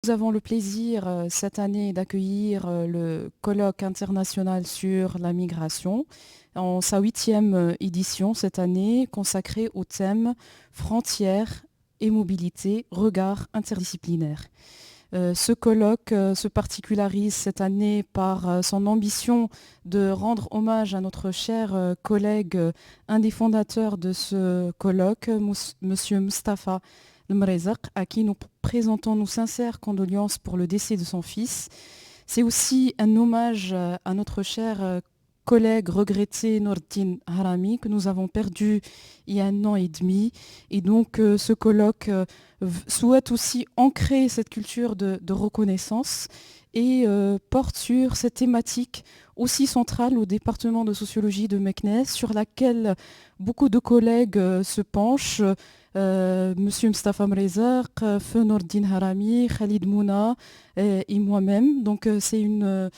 Nous avons le plaisir cette année d'accueillir le colloque international sur la migration en sa huitième édition cette année consacrée au thème Frontières et mobilité, regard interdisciplinaire. Ce colloque se particularise cette année par son ambition de rendre hommage à notre cher collègue, un des fondateurs de ce colloque, Monsieur Mustapha Lemrezzaq, à qui nous présentons nos sincères condoléances pour le décès de son fils. C'est aussi un hommage à notre cher collègue regretté Nordine Harami que nous avons perdu il y a 1 an et demi. Et donc ce colloque souhaite aussi ancrer cette culture de reconnaissance et porte sur cette thématique aussi centrale au département de sociologie de Meknès, sur laquelle beaucoup de collègues se penchent. Monsieur Mustapha Mrezzaq, Feu Nordine Harami, Khalid Mouna et moi-même. Donc c'est une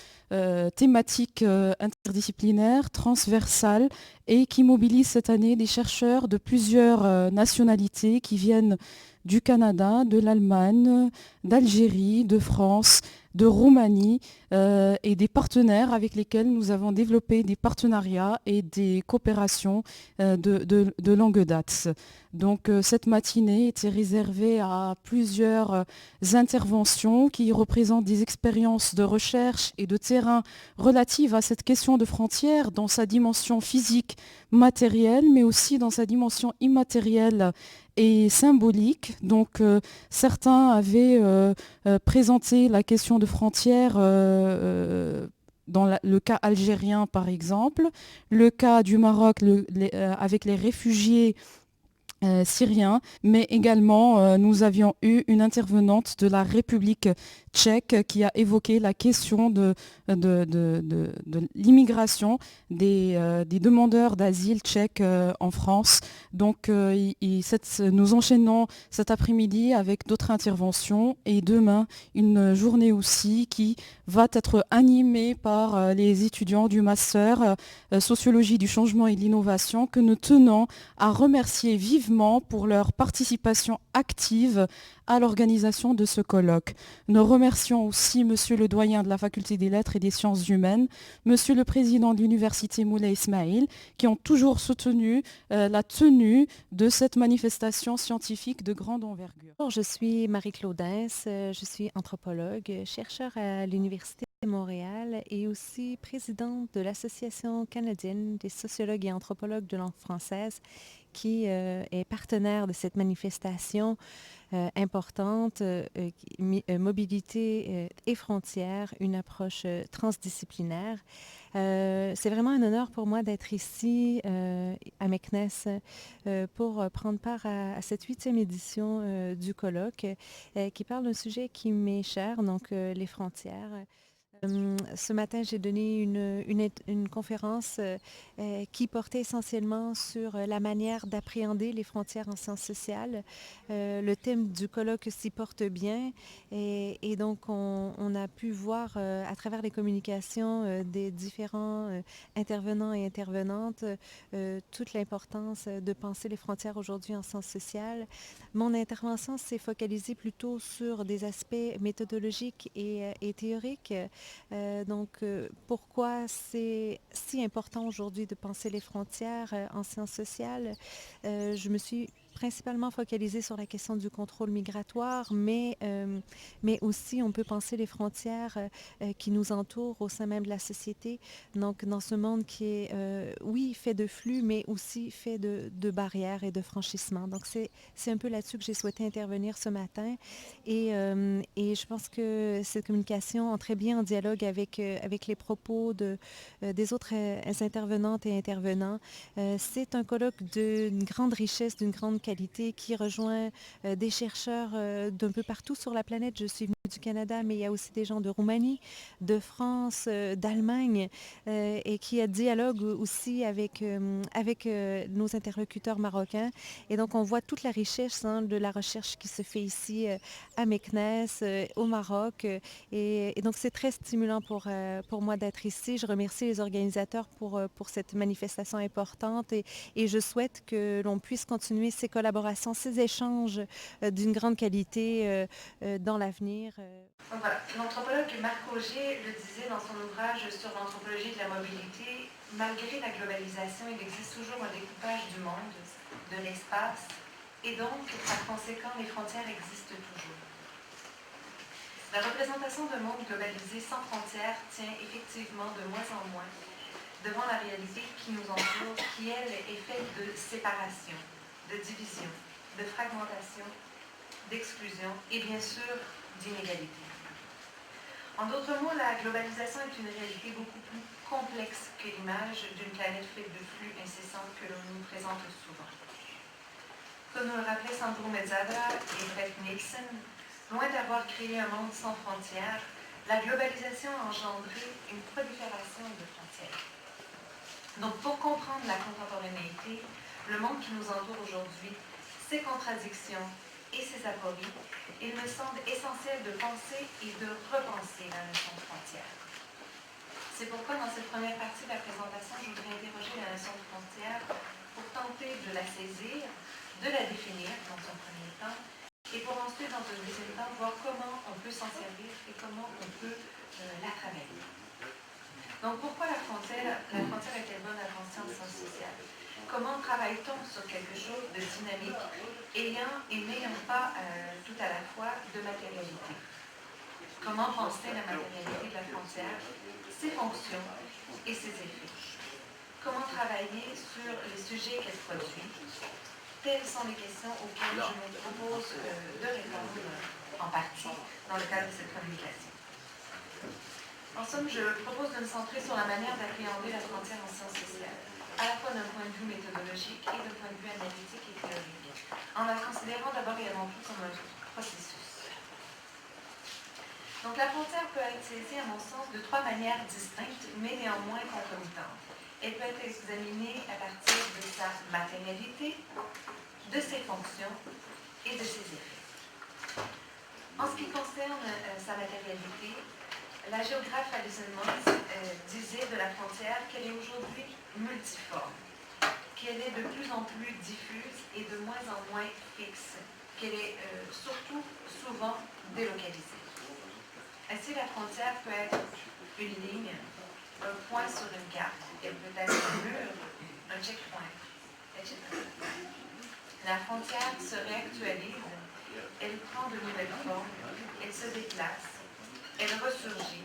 thématique interdisciplinaire, transversale et qui mobilise cette année des chercheurs de plusieurs nationalités qui viennent du Canada, de l'Allemagne, d'Algérie, de France, de Roumanie et des partenaires avec lesquels nous avons développé des partenariats et des coopérations de longue date. Donc cette matinée était réservée à plusieurs interventions qui représentent des expériences de recherche et de terrain relatives à cette question de frontières dans sa dimension physique, matérielle, mais aussi dans sa dimension immatérielle et symbolique. Donc certains avaient présenté la question de frontières dans le cas algérien par exemple, le cas du Maroc avec les réfugiés syriens, mais également nous avions eu une intervenante de la République tchèque qui a évoqué la question de l'immigration des demandeurs d'asile tchèques en France. Donc nous enchaînons cet après-midi avec d'autres interventions et demain une journée aussi qui va être animée par les étudiants du master sociologie du changement et de l'innovation que nous tenons à remercier vivement pour leur participation active à l'organisation de ce colloque. Nous remercions aussi Monsieur le doyen de la Faculté des Lettres et des Sciences humaines, Monsieur le président de l'Université Moulay Ismail, qui ont toujours soutenu la tenue de cette manifestation scientifique de grande envergure. Je suis Marie-Claude Dens, je suis anthropologue, chercheur à l'Université de Montréal et aussi présidente de l'Association canadienne des sociologues et anthropologues de langue française qui est partenaire de cette manifestation importante, mobilité et frontières, une approche transdisciplinaire. C'est vraiment un honneur pour moi d'être ici à Meknès pour prendre part à cette 8e édition du colloque qui parle d'un sujet qui m'est cher, donc les frontières. Ce matin, j'ai donné une conférence qui portait essentiellement sur la manière d'appréhender les frontières en sciences sociales. Le thème du colloque s'y porte bien et donc on a pu voir à travers les communications des différents intervenants et intervenantes toute l'importance de penser les frontières aujourd'hui en sciences sociales. Mon intervention s'est focalisée plutôt sur des aspects méthodologiques et théoriques. Pourquoi c'est si important aujourd'hui de penser les frontières en sciences sociales? Je me suis principalement focalisée sur la question du contrôle migratoire, mais aussi on peut penser les frontières qui nous entourent au sein même de la société. Donc, dans ce monde qui est, oui, fait de flux, mais aussi fait de barrières et de franchissements. Donc, c'est un peu là-dessus que j'ai souhaité intervenir ce matin. Et je pense que cette communication entrait bien en dialogue avec les propos des autres intervenantes et intervenants. C'est un colloque d'une grande richesse, d'une grande qualité qui rejoint des chercheurs d'un peu partout sur la planète. Je suis venue du Canada, mais il y a aussi des gens de Roumanie, de France, d'Allemagne, et qui a dialogue aussi avec nos interlocuteurs marocains. Et donc, on voit toute la richesse de la recherche qui se fait ici à Meknès, au Maroc. Et donc, c'est très stimulant pour moi d'être ici. Je remercie les organisateurs pour cette manifestation importante et je souhaite que l'on puisse continuer ces collaboration, ces échanges d'une grande qualité dans l'avenir. Donc voilà, l'anthropologue Marc Auger le disait dans son ouvrage sur l'anthropologie de la mobilité, malgré la globalisation, il existe toujours un découpage du monde, de l'espace, et donc, par conséquent, les frontières existent toujours. La représentation d'un monde globalisé sans frontières tient effectivement de moins en moins devant la réalité qui nous entoure, qui, elle, est faite de séparation, de division, de fragmentation, d'exclusion et bien sûr d'inégalité. En d'autres mots, la globalisation est une réalité beaucoup plus complexe que l'image d'une planète faite de flux incessants que l'on nous présente souvent. Comme nous le rappelaient Sandro Mezzadra et Brett Nielsen, loin d'avoir créé un monde sans frontières, la globalisation a engendré une prolifération de frontières. Donc, pour comprendre la contemporanéité, le monde qui nous entoure aujourd'hui, ses contradictions et ses apories, il me semble essentiel de penser et de repenser la notion de frontière. C'est pourquoi, dans cette première partie de la présentation, je voudrais interroger la notion de frontière pour tenter de la saisir, de la définir dans un premier temps, et pour ensuite, dans un deuxième temps, voir comment on peut s'en servir et comment on peut la travailler. Donc, pourquoi la frontière est-elle bonne à penser en sciences sociales? Comment travaille-t-on sur quelque chose de dynamique ayant et n'ayant pas tout à la fois de matérialité? Comment penser la matérialité de la frontière, ses fonctions et ses effets? Comment travailler sur les sujets qu'elle produit? Telles sont les questions auxquelles je me propose de répondre en partie dans le cadre de cette communication. En somme, je propose de me centrer sur la manière d'appréhender la frontière en sciences sociales, à la fois d'un point de vue méthodologique et d'un point de vue analytique et théorique, en la considérant d'abord et avant tout comme un processus. Donc la frontière peut être saisie, à mon sens, de trois manières distinctes, mais néanmoins concomitantes. Elle peut être examinée à partir de sa matérialité, de ses fonctions et de ses effets. En ce qui concerne sa matérialité, la géographe Alison Mons disait de la frontière qu'elle est aujourd'hui multiforme, qu'elle est de plus en plus diffuse et de moins en moins fixe, qu'elle est surtout souvent délocalisée. Ainsi, la frontière peut être une ligne, un point sur une carte, elle peut être un mur, un checkpoint, etc. La frontière se réactualise, elle prend de nouvelles formes, elle se déplace, elle ressurgit,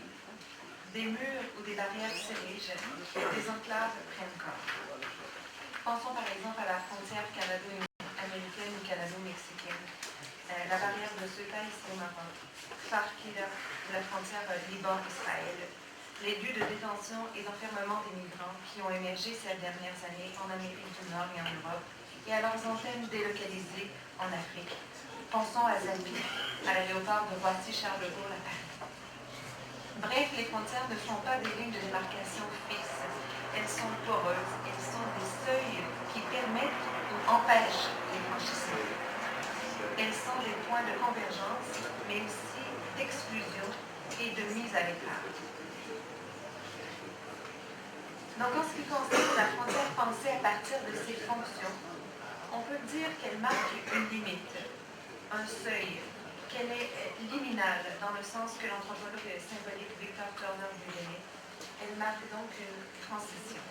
des murs ou des barrières s'érigent, des enclaves prennent corps. Pensons par exemple à la frontière canado-américaine ou canado-mexicaine, la barrière de Ceuta ici au Maroc, Farkida, la frontière Liban-Israël, les lieux de détention et d'enfermement des migrants qui ont émergé ces dernières années en Amérique du Nord et en Europe, et à leurs antennes délocalisées en Afrique. Pensons à Zappy, à l'aéroport de Roissy-Charles de Gaulle à Paris. Bref, les frontières ne sont pas des lignes de démarcation fixes. Elles sont poreuses, elles sont des seuils qui permettent ou empêchent les franchissements. Elles sont des points de convergence, mais aussi d'exclusion et de mise à l'écart. Donc, en ce qui concerne la frontière pensée à partir de ses fonctions, on peut dire qu'elle marque une limite, un seuil, qu'elle est liminale dans le sens que l'anthropologue symbolique Victor Turner lui donnait. Elle marque donc une transition.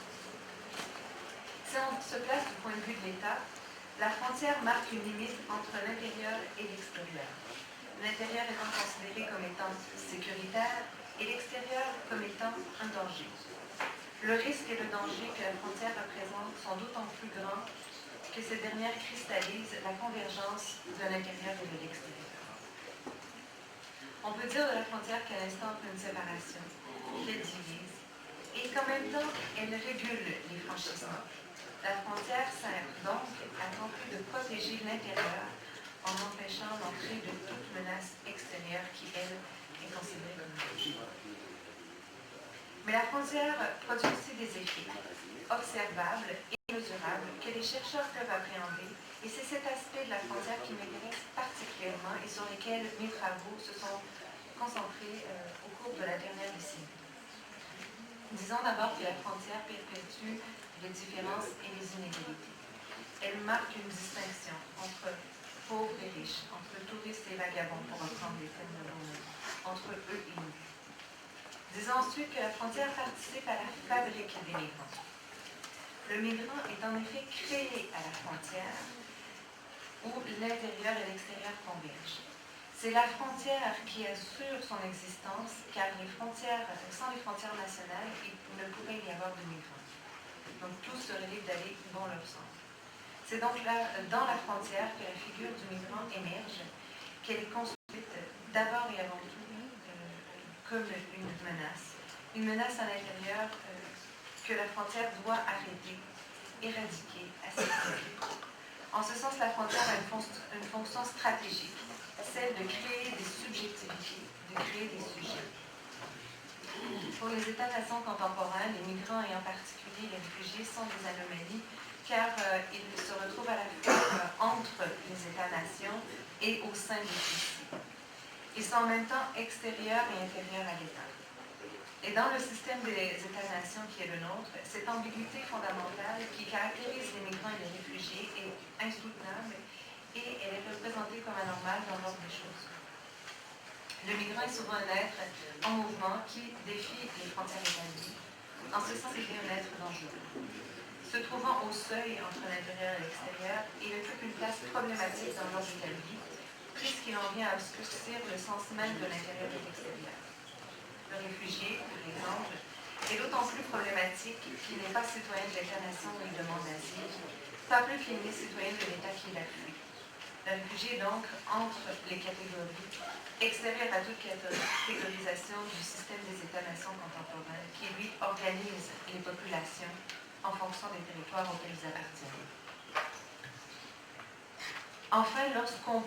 Si on se place du point de vue de l'État, la frontière marque une limite entre l'intérieur et l'extérieur. L'intérieur étant considéré comme étant sécuritaire et l'extérieur comme étant un danger. Le risque et le danger que la frontière représente sont d'autant plus grands que cette dernière cristallise la convergence de l'intérieur et de l'extérieur. On peut dire de la frontière qu'elle instaure une séparation, qu'elle divise, et qu'en même temps, elle régule les franchissements. La frontière sert donc à tenter de protéger l'intérieur en empêchant l'entrée de toute menace extérieure qui, elle, est considérée comme dangereuse. Mais la frontière produit aussi des effets observables et mesurables que les chercheurs peuvent appréhender, et c'est cet aspect de la frontière qui m'intéresse particulièrement et sur lesquels mes travaux se sont concentrés au cours de la dernière décennie. Disons d'abord que la frontière perpétue les différences et les inégalités. elle marque une distinction entre pauvres et riches, entre touristes et vagabonds, pour reprendre les termes de Bourdieu, entre eux et nous. Disons ensuite que la frontière participe à la fabrique des migrants. Le migrant est en effet créé à la frontière où l'intérieur et l'extérieur convergent. C'est la frontière qui assure son existence, car sans les frontières nationales, il ne pourrait y avoir de migrants. Donc tous seraient libres d'aller où bon leur semble. C'est donc là, dans la frontière que la figure du migrant émerge, qu'elle est construite d'abord et avant tout comme une menace à l'intérieur que la frontière doit arrêter, éradiquer, assassiner. En ce sens, la frontière a une fonction stratégique, celle de créer des subjectivités, de créer des sujets. Pour les États-nations contemporains, les migrants et en particulier les réfugiés sont des anomalies car ils se retrouvent à la fois entre les États-nations et au sein de ceux-ci. Ils sont en même temps extérieurs et intérieurs à l'État. Et dans le système des États-nations qui est le nôtre, cette ambiguïté fondamentale qui caractérise les migrants et les réfugiés est insoutenable et elle est représentée comme anormale dans l'ordre des choses. Le migrant est souvent un être en mouvement qui défie les frontières établies. En ce sens, il est un être dangereux. Se trouvant au seuil entre l'intérieur et l'extérieur, il occupe une place problématique dans l'ordre établi, puisqu'il en vient à obscurcir le sens même de l'intérieur et de l'extérieur. Le réfugié, par exemple, est d'autant plus problématique qu'il n'est pas citoyen de l'État-nation où il demande asile, pas plus qu'il n'est citoyen de l'État qui l'a fui. Le réfugié est donc entre les catégories, extérieures à toute catégorisation du système des États-nations contemporains, qui lui organise les populations en fonction des territoires auxquels ils appartiennent. Enfin, on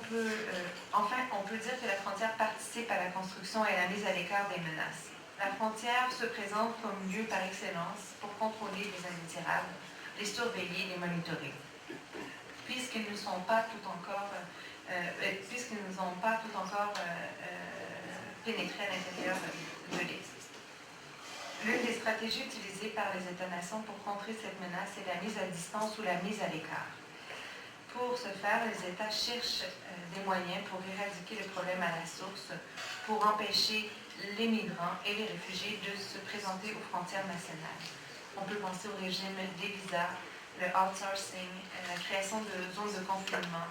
peut dire que la frontière participe à la construction et à la mise à l'écart des menaces. La frontière se présente comme lieu par excellence pour contrôler les indésirables, les surveiller, les monitorer. Puisqu'ils ne sont pas tout encore, pénétré à l'intérieur de l'État. L'une des stratégies utilisées par les États-nations pour contrer cette menace est la mise à distance ou la mise à l'écart. Pour ce faire, les États cherchent des moyens pour éradiquer le problème à la source, pour empêcher les migrants et les réfugiés de se présenter aux frontières nationales. On peut penser au régime des visas, le outsourcing, la création de zones de confinement.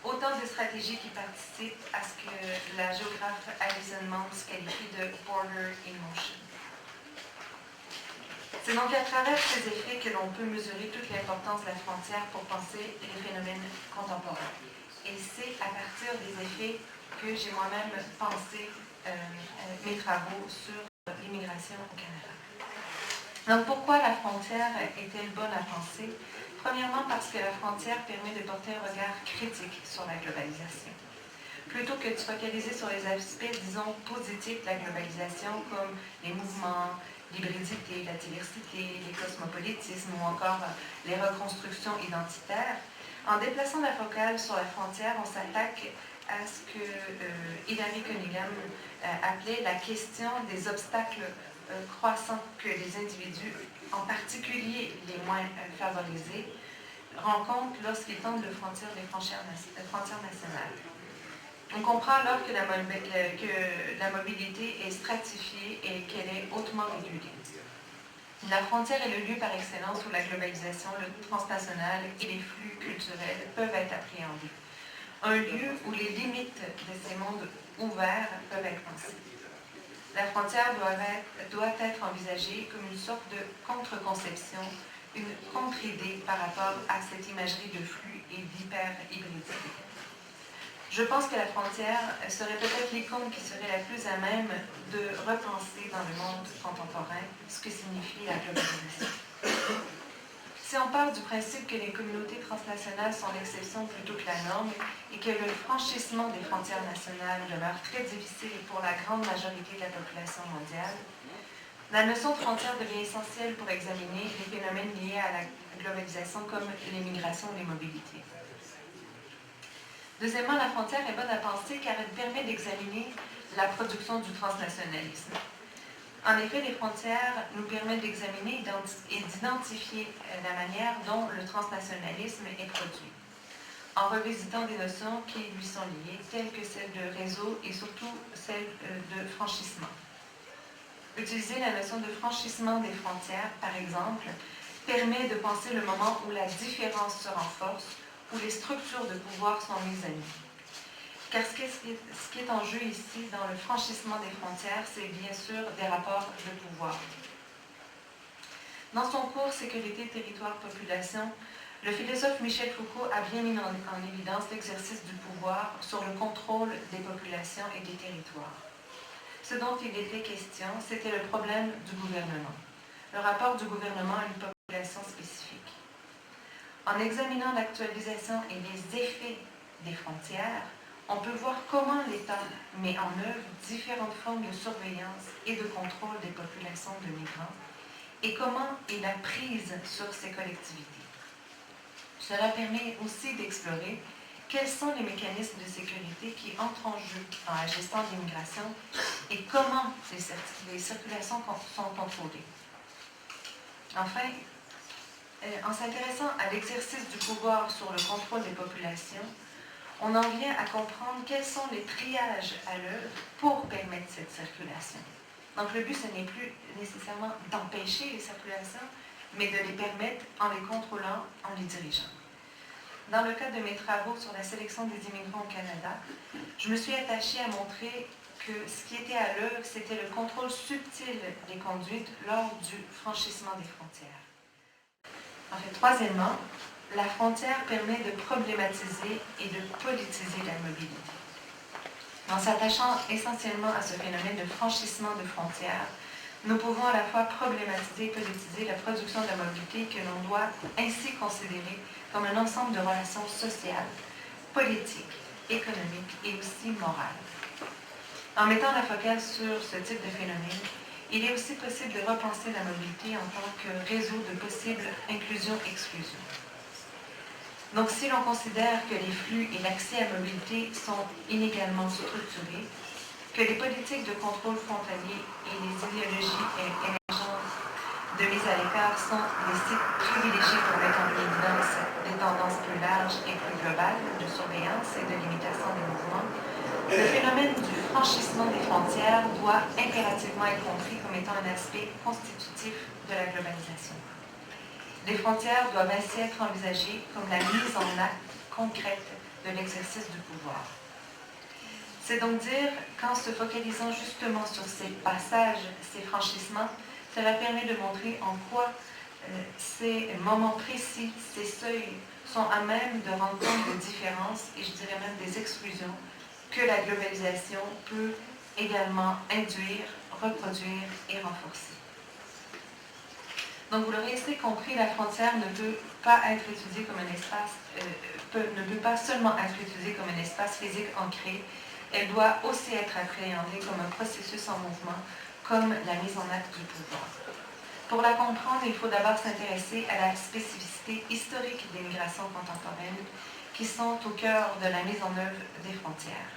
Autant de stratégies qui participent à ce que la géographe Alison Mons qualifie de border in motion. C'est donc à travers ces effets que l'on peut mesurer toute l'importance de la frontière pour penser les phénomènes contemporains. Et c'est à partir des effets que j'ai moi-même pensé mes travaux sur l'immigration au Canada. Donc pourquoi la frontière est-elle bonne à penser? Premièrement parce que la frontière permet de porter un regard critique sur la globalisation. Plutôt que de se focaliser sur les aspects, disons, positifs de la globalisation, comme les mouvements, l'hybridité, la diversité, les cosmopolitismes ou encore les reconstructions identitaires, en déplaçant la focale sur la frontière, on s'attaque à ce que Hilary Cunningham appelait la question des obstacles croissants que les individus, en particulier les moins favorisés, rencontrent lorsqu'ils tentent de franchir les frontières nationales. On comprend alors que la mobilité est stratifiée et qu'elle est hautement régulée. La frontière est le lieu par excellence où la globalisation, le transnational et les flux culturels peuvent être appréhendés. Un lieu où les limites de ces mondes ouverts peuvent être pensées. La frontière doit être envisagée comme une sorte de contre-conception, une contre-idée par rapport à cette imagerie de flux et d'hyper-hybridité. Je pense que la frontière serait peut-être l'icône qui serait la plus à même de repenser dans le monde contemporain ce que signifie la globalisation. Si on part du principe que les communautés transnationales sont l'exception plutôt que la norme et que le franchissement des frontières nationales demeure très difficile pour la grande majorité de la population mondiale, la notion de frontière devient essentielle pour examiner les phénomènes liés à la globalisation comme les migrations ou les mobilités. Deuxièmement, la frontière est bonne à penser car elle permet d'examiner la production du transnationalisme. En effet, les frontières nous permettent d'examiner et d'identifier la manière dont le transnationalisme est produit, en revisitant des notions qui lui sont liées, telles que celles de réseau et surtout celle de franchissement. Utiliser la notion de franchissement des frontières, par exemple, permet de penser le moment où la différence se renforce, où les structures de pouvoir sont mises à nu. Car ce qui est en jeu ici, dans le franchissement des frontières, c'est bien sûr des rapports de pouvoir. Dans son cours Sécurité, territoire, population, le philosophe Michel Foucault a bien mis en évidence l'exercice du pouvoir sur le contrôle des populations et des territoires. Ce dont il était question, c'était le problème du gouvernement, le rapport du gouvernement à une population spécifique. En examinant l'actualisation et les effets des frontières, on peut voir comment l'État met en œuvre différentes formes de surveillance et de contrôle des populations de migrants et comment il a prise sur ces collectivités. Cela permet aussi d'explorer quels sont les mécanismes de sécurité qui entrent en jeu dans la gestion de l'immigration et comment les circulations sont contrôlées. Enfin, en s'intéressant à l'exercice du pouvoir sur le contrôle des populations, on en vient à comprendre quels sont les triages à l'œuvre pour permettre cette circulation. Donc le but, ce n'est plus nécessairement d'empêcher les circulations, mais de les permettre en les contrôlant, en les dirigeant. Dans le cadre de mes travaux sur la sélection des immigrants au Canada, je me suis attachée à montrer que ce qui était à l'œuvre, c'était le contrôle subtil des conduites lors du franchissement des frontières. En fait, troisièmement, la frontière permet de problématiser et de politiser la mobilité. En s'attachant essentiellement à ce phénomène de franchissement de frontières, nous pouvons à la fois problématiser et politiser la production de la mobilité que l'on doit ainsi considérer comme un ensemble de relations sociales, politiques, économiques et aussi morales. En mettant la focale sur ce type de phénomène, il est aussi possible de repenser la mobilité en tant que réseau de possibles inclusion-exclusion. Donc, si l'on considère que les flux et l'accès à la mobilité sont inégalement structurés, que les politiques de contrôle frontalier et les idéologies émergentes de mise à l'écart sont des sites privilégiés pour mettre en évidence des tendances plus larges et plus globales de surveillance et de limitation des mouvements, le phénomène du franchissement des frontières doit impérativement être compris comme étant un aspect constitutif de la globalisation. Les frontières doivent ainsi être envisagées comme la mise en acte concrète de l'exercice du pouvoir. C'est donc dire qu'en se focalisant justement sur ces passages, ces franchissements, cela permet de montrer en quoi ces moments précis, ces seuils, sont à même de rendre compte des différences et je dirais même des exclusions que la globalisation peut également induire, reproduire et renforcer. Donc, vous l'aurez ici compris, la frontière ne peut pas être étudiée comme un espace, ne peut pas seulement être étudiée comme un espace physique ancré, elle doit aussi être appréhendée comme un processus en mouvement, comme la mise en acte du pouvoir. Pour la comprendre, il faut d'abord s'intéresser à la spécificité historique des migrations contemporaines qui sont au cœur de la mise en œuvre des frontières.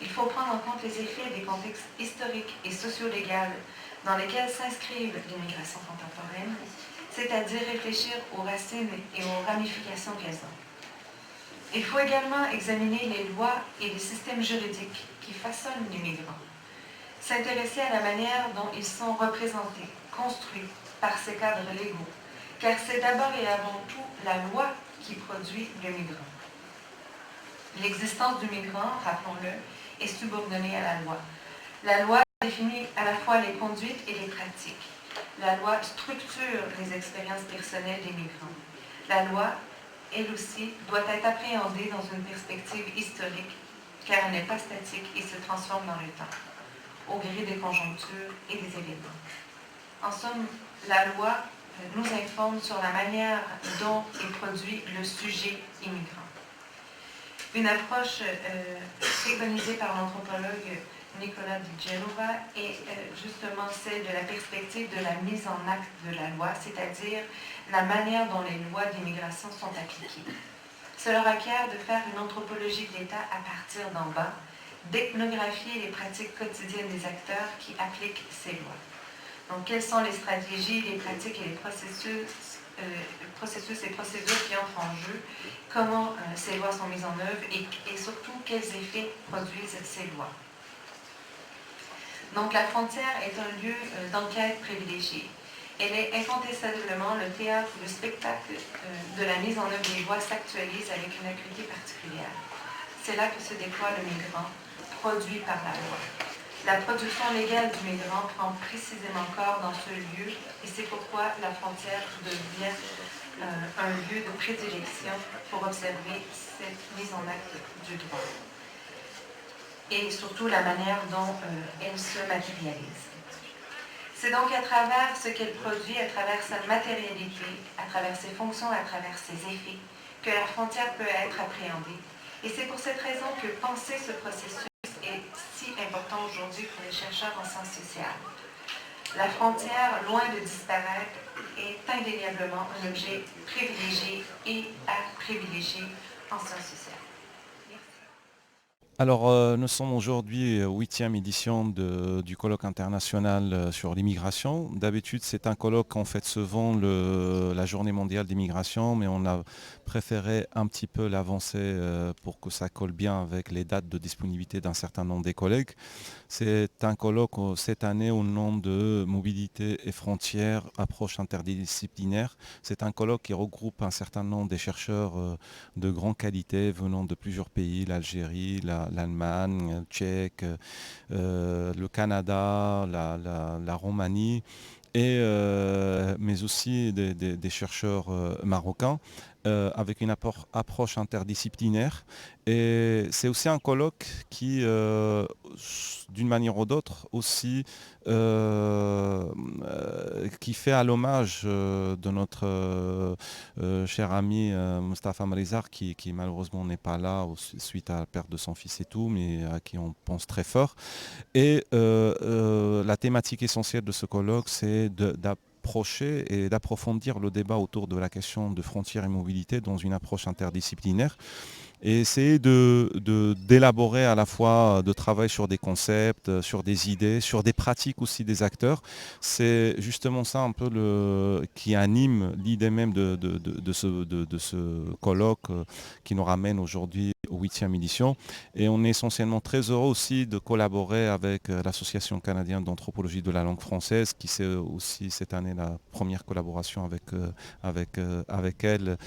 Il faut prendre en compte les effets des contextes historiques et socio-légaux dans lesquels s'inscrivent les migrations contemporaines, c'est-à-dire réfléchir aux racines et aux ramifications qu'elles ont. Il faut également examiner les lois et les systèmes juridiques qui façonnent les migrants, s'intéresser à la manière dont ils sont représentés, construits par ces cadres légaux, car c'est d'abord et avant tout la loi qui produit le migrant. L'existence du migrant, rappelons-le, est subordonnée à la loi. La loi définit à la fois les conduites et les pratiques. La loi structure les expériences personnelles des migrants. La loi, elle aussi, doit être appréhendée dans une perspective historique, car elle n'est pas statique et se transforme dans le temps, au gré des conjonctures et des événements. En somme, la loi nous informe sur la manière dont est produit le sujet immigrant. Une approche préconisée par l'anthropologue Nicolas Di Genova est justement celle de la perspective de la mise en acte de la loi, c'est-à-dire la manière dont les lois d'immigration sont appliquées. Cela requiert de faire une anthropologie de l'État à partir d'en bas, d'ethnographier les pratiques quotidiennes des acteurs qui appliquent ces lois. Donc, quelles sont les stratégies, les pratiques et les processus et procédures qui entrent en jeu, comment ces lois sont mises en œuvre et surtout quels effets produisent ces lois. Donc la frontière est un lieu d'enquête privilégié. Elle est incontestablement le théâtre où le spectacle de la mise en œuvre des lois s'actualise avec une acuité particulière. C'est là que se déploie le migrant, produit par la loi. La production légale du migrant prend précisément corps dans ce lieu et c'est pourquoi la frontière devient un lieu de prédilection pour observer cette mise en acte du droit et surtout la manière dont elle se matérialise. C'est donc à travers ce qu'elle produit, à travers sa matérialité, à travers ses fonctions, à travers ses effets, que la frontière peut être appréhendée. Et c'est pour cette raison que penser ce processus est si important aujourd'hui pour les chercheurs en sciences sociales. La frontière, loin de disparaître, est indéniablement un objet privilégié et à privilégier en sciences sociales. Alors, nous sommes aujourd'hui au 8e édition du colloque international sur l'immigration. D'habitude, c'est un colloque qu'on fait souvent la journée mondiale d'immigration, mais on a préféré un petit peu l'avancer pour que ça colle bien avec les dates de disponibilité d'un certain nombre des collègues. C'est un colloque cette année au nom de Mobilité et frontières, approche interdisciplinaire. C'est un colloque qui regroupe un certain nombre des chercheurs de grande qualité venant de plusieurs pays, l'Algérie, l'Allemagne, le Tchèque, le Canada, la Roumanie, mais aussi des chercheurs marocains avec une approche interdisciplinaire. Et c'est aussi un colloque qui, d'une manière ou d'autre, aussi qui fait à l'hommage de notre cher ami Moustapha Mrizar, qui malheureusement n'est pas là suite à la perte de son fils et tout, mais à qui on pense très fort. Et la thématique essentielle de ce colloque, c'est d'approcher et d'approfondir le débat autour de la question de frontières et mobilité dans une approche interdisciplinaire et essayer d'élaborer à la fois, de travailler sur des concepts, sur des idées, sur des pratiques aussi des acteurs. C'est justement ça un peu qui anime l'idée même de ce colloque qui nous ramène aujourd'hui au 8e édition. Et on est essentiellement très heureux aussi de collaborer avec l'Association canadienne d'anthropologie de la langue française, qui c'est aussi cette année la première collaboration avec elle,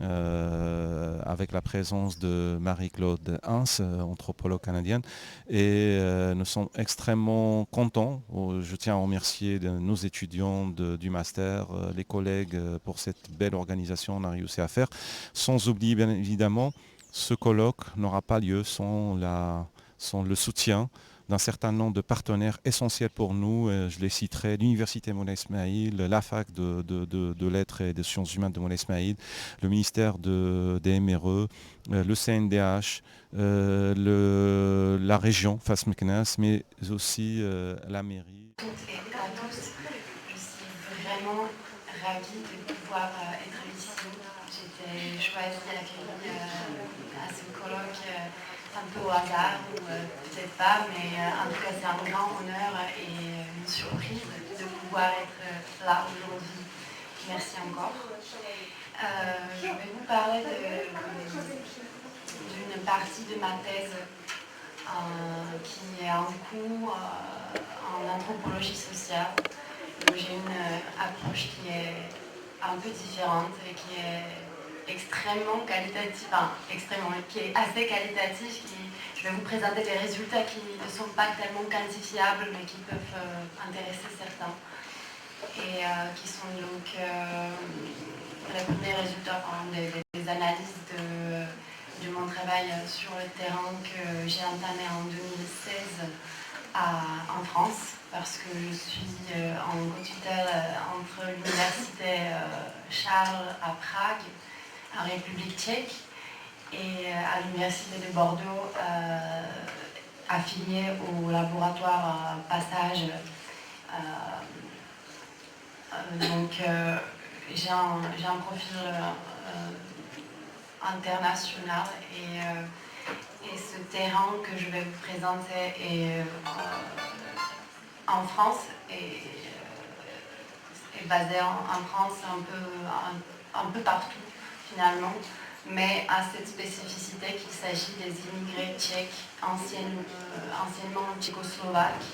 avec la présence de Marie-Claude Hins, anthropologue canadienne. Et nous sommes extrêmement contents. Je tiens à remercier nos étudiants du master, les collègues pour cette belle organisation qu'on a réussi à faire. Sans oublier bien évidemment, ce colloque n'aura pas lieu sans le soutien d'un certain nombre de partenaires essentiels pour nous. Je les citerai, l'Université Moulay Ismaïl, la fac de lettres et de sciences humaines de Moulay Ismaïl, le ministère des MRE, le CNDH, la région Fas Meknès, mais aussi la mairie. Toutes et à tous, je suis vraiment ravie de pouvoir être ici. J'étais choisie à l'accueillir à ce colloque un peu au hasard, ou peut-être pas, mais en tout cas c'est un grand honneur et une surprise de pouvoir être là aujourd'hui. Merci encore. Je vais vous parler d'une partie de ma thèse qui est en cours en anthropologie sociale. J'ai une approche qui est un peu différente et qui est extrêmement qualitative, qui est assez qualitative. Je vais vous présenter des résultats qui ne sont pas tellement quantifiables, mais qui peuvent intéresser certains. Et qui sont donc les premiers résultats des analyses de mon travail sur le terrain que j'ai entamé en 2016 en France, parce que je suis en co-tutelle entre l'université Charles à Prague, en République tchèque, et à l'université de Bordeaux, affiliée au laboratoire Passage. Donc j'ai un profil international et ce terrain que je vais vous présenter est en France et est basée en France un peu partout finalement, mais à cette spécificité qu'il s'agit des immigrés tchèques anciennement tchécoslovaques.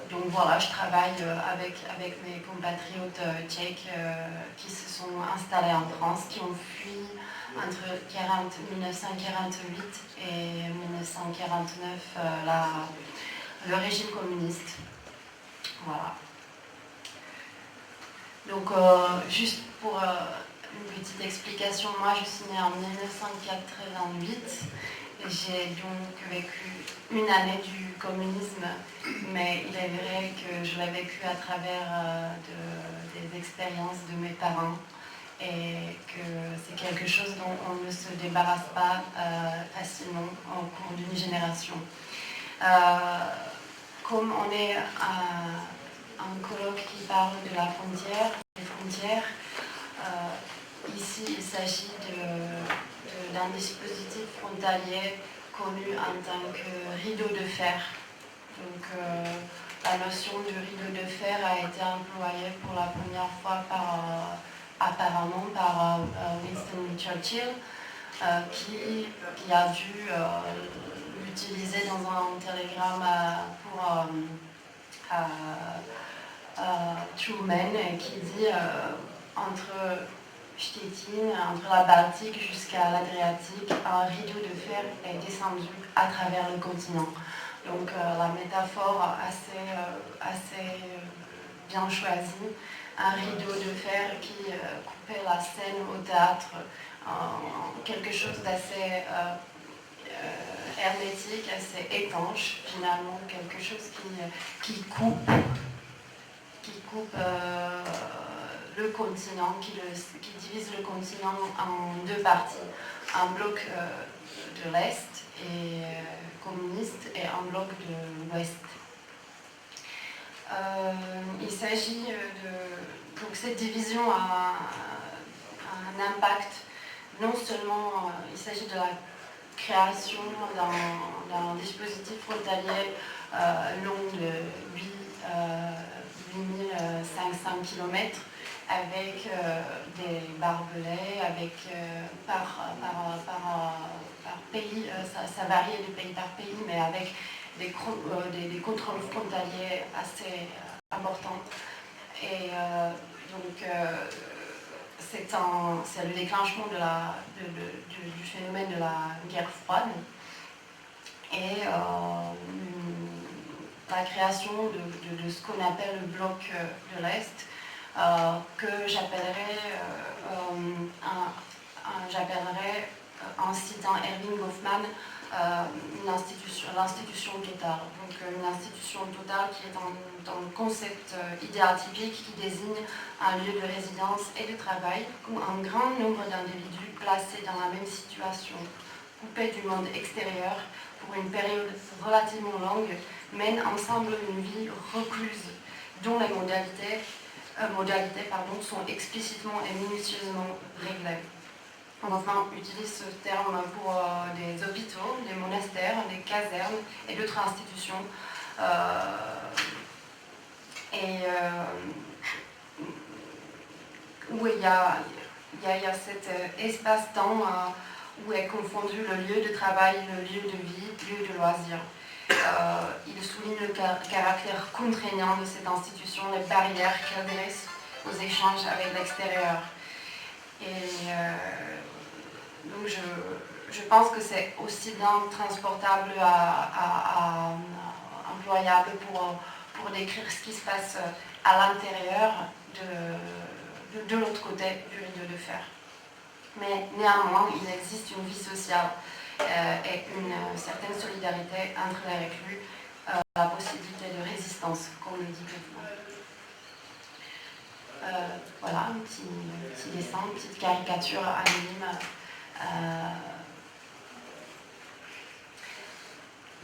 Donc voilà, je travaille avec mes compatriotes tchèques qui se sont installés en France, qui ont fui entre 1948 et 1949 le régime communiste. Voilà. Donc juste pour une petite explication, moi je suis née en 1988. J'ai donc vécu une année du communisme, mais il est vrai que je l'ai vécu à travers des expériences de mes parents et que c'est quelque chose dont on ne se débarrasse pas facilement au cours d'une génération. Comme on est un colloque qui parle de la frontière, des frontières, ici il s'agit d'un dispositif frontalier connu en tant que rideau de fer. Donc la notion de rideau de fer a été employée pour la première fois apparemment par Winston Churchill, qui a dû l'utiliser dans un télégramme pour Truman, qui dit entre Stettin, entre la Baltique jusqu'à l'Adriatique, un rideau de fer est descendu à travers le continent. Donc la métaphore assez bien choisie, un rideau de fer qui coupait la scène au théâtre, quelque chose d'assez hermétique, assez étanche finalement, quelque chose qui coupe le continent, qui divise le continent en deux parties, un bloc de l'Est et communiste et un bloc de l'Ouest. Il s'agit donc cette division a un impact, non seulement il s'agit de la création d'un dispositif frontalier long de 8500 km avec des barbelés, par pays, ça variait de pays par pays, mais avec des contrôles frontaliers assez importants. Et donc c'est le déclenchement du phénomène de la guerre froide et la création de ce qu'on appelle le bloc de l'Est, que j'appellerais en citant Erving Goffman l'institution totale. Donc une institution totale qui est dans le concept idéatypique qui désigne un lieu de résidence et de travail où un grand nombre d'individus placés dans la même situation, coupés du monde extérieur pour une période relativement longue, mènent ensemble une vie recluse dont les modalités sont explicitement et minutieusement réglées. Enfin, on utilise ce terme pour des hôpitaux, des monastères, des casernes et d'autres institutions. Où il y a cet espace-temps où est confondu le lieu de travail, le lieu de vie, le lieu de loisir. Il souligne le caractère contraignant de cette institution, les barrières qu'elle dresse aux échanges avec l'extérieur. Et donc je pense que c'est aussi bien transportable employable pour décrire ce qui se passe à l'intérieur de l'autre côté du rideau de fer. Mais néanmoins, il existe une vie sociale et une certaine solidarité entre les reclus, la possibilité de résistance, comme le dit Goffman. Voilà, un petit dessin, une petite caricature anonyme.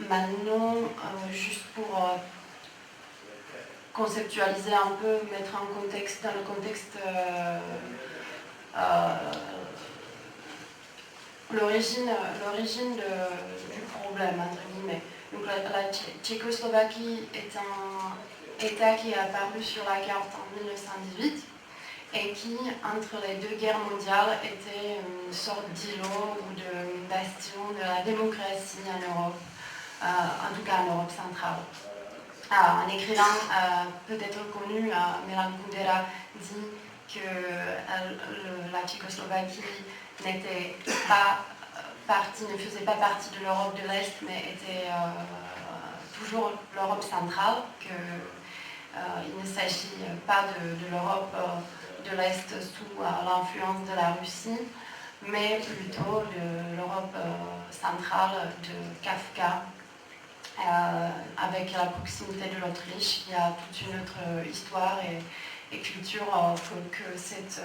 Maintenant, juste pour conceptualiser un peu, mettre en contexte, dans le contexte l'origine du problème, entre guillemets. Donc la Tchécoslovaquie est État qui est apparu sur la carte en 1918 et qui, entre les deux guerres mondiales, était une sorte d'îlot ou de bastion de la démocratie en Europe, en tout cas en Europe centrale. Un écrivain peut-être connu, Milan Kundera, dit que la Tchécoslovaquie n'était pas ne faisait pas partie de l'Europe de l'Est, mais était toujours l'Europe centrale, qu'il ne s'agit pas de l'Europe de l'Est sous l'influence de la Russie, mais plutôt de l'Europe centrale de Kafka, avec la proximité de l'Autriche, qui a toute une autre histoire et culture que cette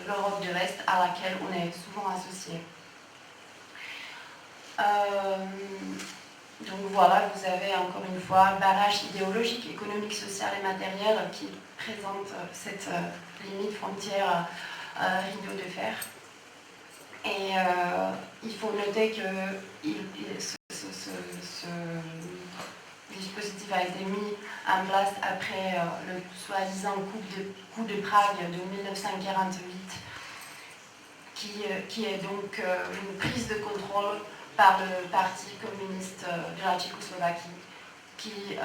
l'Europe de l'Est à laquelle on est souvent associé. Donc voilà, vous avez encore une fois barrage idéologique, économique, social et matériel qui présente cette limite frontière rideau de fer. Et il faut noter que ce dispositif a été mis en place après le soi-disant coup de Prague de 1948, qui est donc une prise de contrôle par le Parti communiste de la Tchécoslovaquie, qui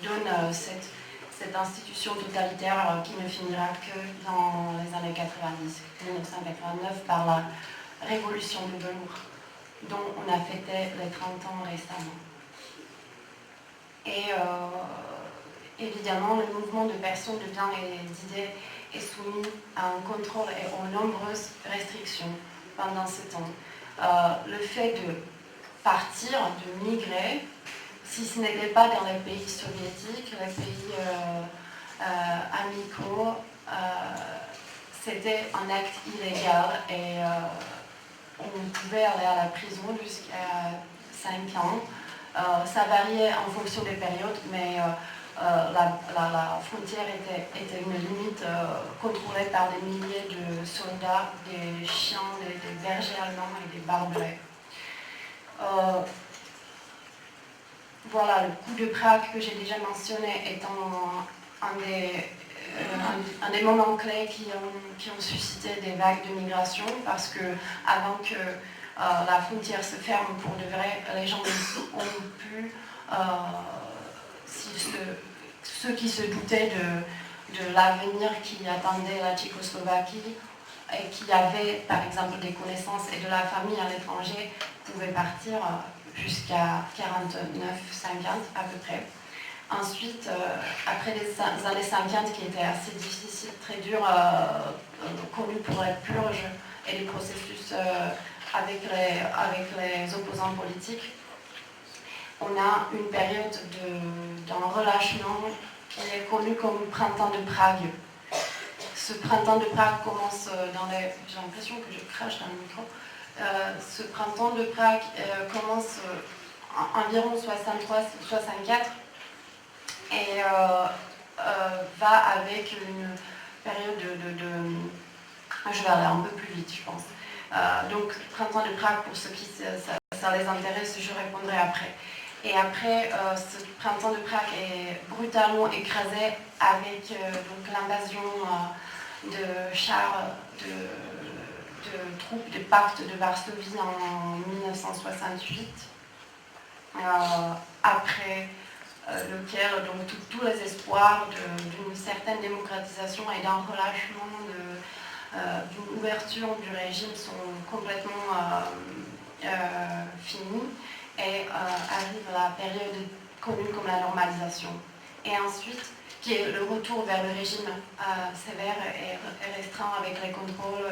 donne cette institution totalitaire qui ne finira que dans les années 90, 1989, par la révolution de velours, dont on a fêté les 30 ans récemment. Et évidemment, le mouvement de personnes, de biens et d'idées est soumis à un contrôle et aux nombreuses restrictions pendant ce temps. Le fait de partir, de migrer, si ce n'était pas dans les pays soviétiques, les pays amicaux, c'était un acte illégal et on pouvait aller à la prison jusqu'à 5 ans. Ça variait en fonction des périodes, mais la frontière était une limite contrôlée par des milliers de soldats, des chiens, des bergers allemands et des barbelés. Voilà, le coup de Prague que j'ai déjà mentionné étant un des moments clés qui ont suscité des vagues de migration, parce que avant que la frontière se ferme pour de vrai, les gens ont pu, ceux qui se doutaient de l'avenir qui attendait la Tchécoslovaquie et qui avaient par exemple des connaissances et de la famille à l'étranger, pouvaient partir jusqu'à 49-50 à peu près. Ensuite, après les années 50 qui étaient assez difficiles, très dures, connues pour les purges et les processus avec les opposants politiques, on a une période d'un relâchement qui est connu comme printemps de Prague. Ce printemps de Prague commence dans les... J'ai l'impression que je crache dans le micro. Ce printemps de Prague commence environ 63-64 et va avec une période je vais aller un peu plus vite, je pense. Donc, printemps de Prague, pour ceux qui ça les intéresse, je répondrai après. Et après, ce printemps de Prague est brutalement écrasé avec l'invasion de chars, de troupes du pacte de Varsovie en 1968, après lequel donc, tous les espoirs d'une certaine démocratisation et d'un relâchement, d'une ouverture du régime sont complètement finis, et arrive la période connue comme la normalisation. Et ensuite, qui est le retour vers le régime sévère et restreint avec les contrôles,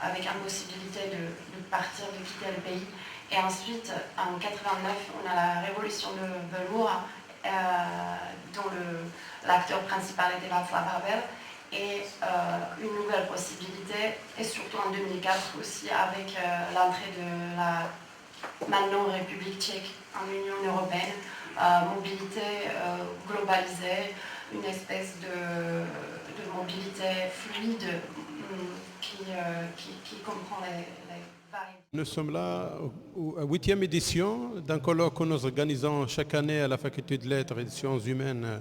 avec impossibilité de partir, de quitter le pays. Et ensuite, en 89, on a la révolution de velours, dont l'acteur principal était Václav Havel, et une nouvelle possibilité, et surtout en 2004 aussi avec l'entrée de la maintenant République tchèque en Union européenne, mobilité globalisée, une espèce de mobilité fluide qui comprend les Nous sommes là à 8e édition d'un colloque que nous organisons chaque année à la Faculté de Lettres et des Sciences Humaines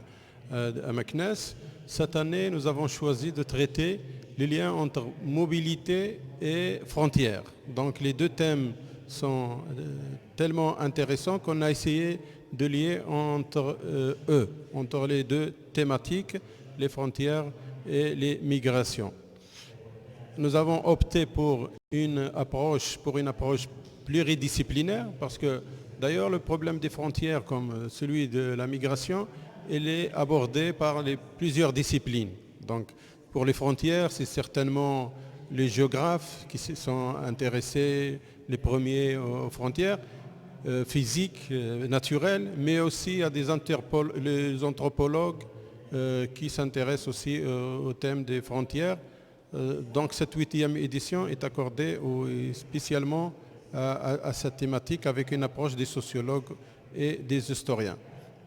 à Meknès. Cette année, nous avons choisi de traiter les liens entre mobilité et frontières. Donc les deux thèmes sont tellement intéressants qu'on a essayé de lier entre eux, entre les deux thématiques, les frontières et les migrations. Nous avons opté pour une approche pluridisciplinaire parce que d'ailleurs le problème des frontières comme celui de la migration, il est abordé par plusieurs disciplines. Donc pour les frontières, c'est certainement les géographes qui se sont intéressés les premiers aux frontières physiques, naturelles, mais aussi à les anthropologues qui s'intéressent aussi au thème des frontières. Donc cette 8e édition est accordée spécialement à cette thématique avec une approche des sociologues et des historiens.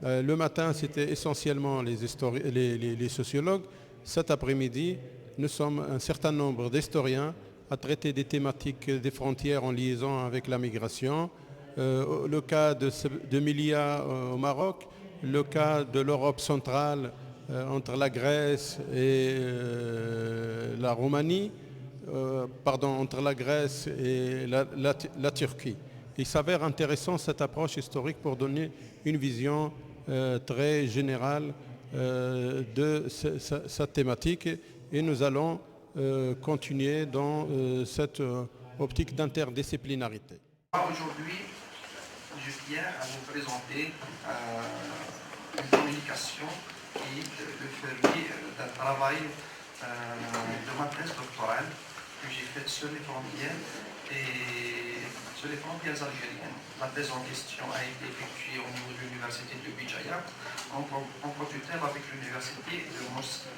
Le matin, c'était essentiellement les sociologues. Cet après-midi, nous sommes un certain nombre d'historiens à traiter des thématiques des frontières en liaison avec la migration. Le cas de Milia au Maroc, le cas de l'Europe centrale entre la Grèce et la Roumanie, entre la Grèce et la Turquie. Il s'avère intéressant cette approche historique pour donner une vision très générale de cette thématique et nous allons continuer dans cette optique d'interdisciplinarité. Aujourd'hui, je tiens à vous présenter une communication qui est le fruit d'un travail de ma thèse doctorale que j'ai faite sur les frontières algériennes. La thèse en question a été effectuée au niveau de l'université de Bijaya en co-tutelle avec l'université de Moscou.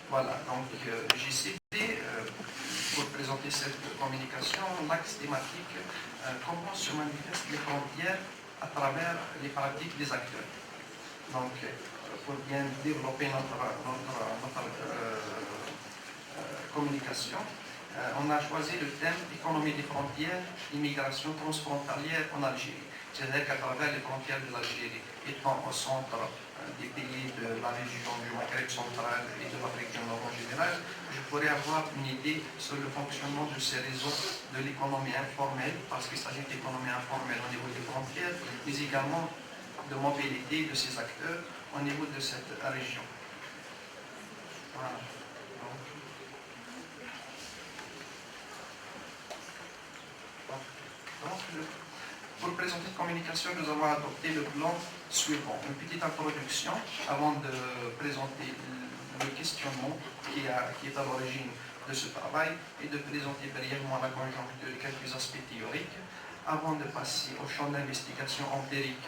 Voilà, donc j'ai cité pour présenter cette communication l'axe thématique comment se manifestent les frontières à travers les pratiques des acteurs. Donc, pour bien développer notre communication, on a choisi le thème économie des frontières, immigration transfrontalière en Algérie. C'est-à-dire qu'à travers les frontières de l'Algérie, étant au centre des pays de la région du Maghreb central et de l'Afrique du Nord en général, je pourrais avoir une idée sur le fonctionnement de ces réseaux de l'économie informelle, parce qu'il s'agit d'économie informelle au niveau des frontières, mais également de mobilité de ces acteurs au niveau de cette région. Voilà. Pour présenter cette communication, nous avons adopté le plan suivant. Une petite introduction avant de présenter le questionnement qui est à l'origine de ce travail et de présenter brièvement la conjoncture et quelques aspects théoriques avant de passer au champ d'investigation empirique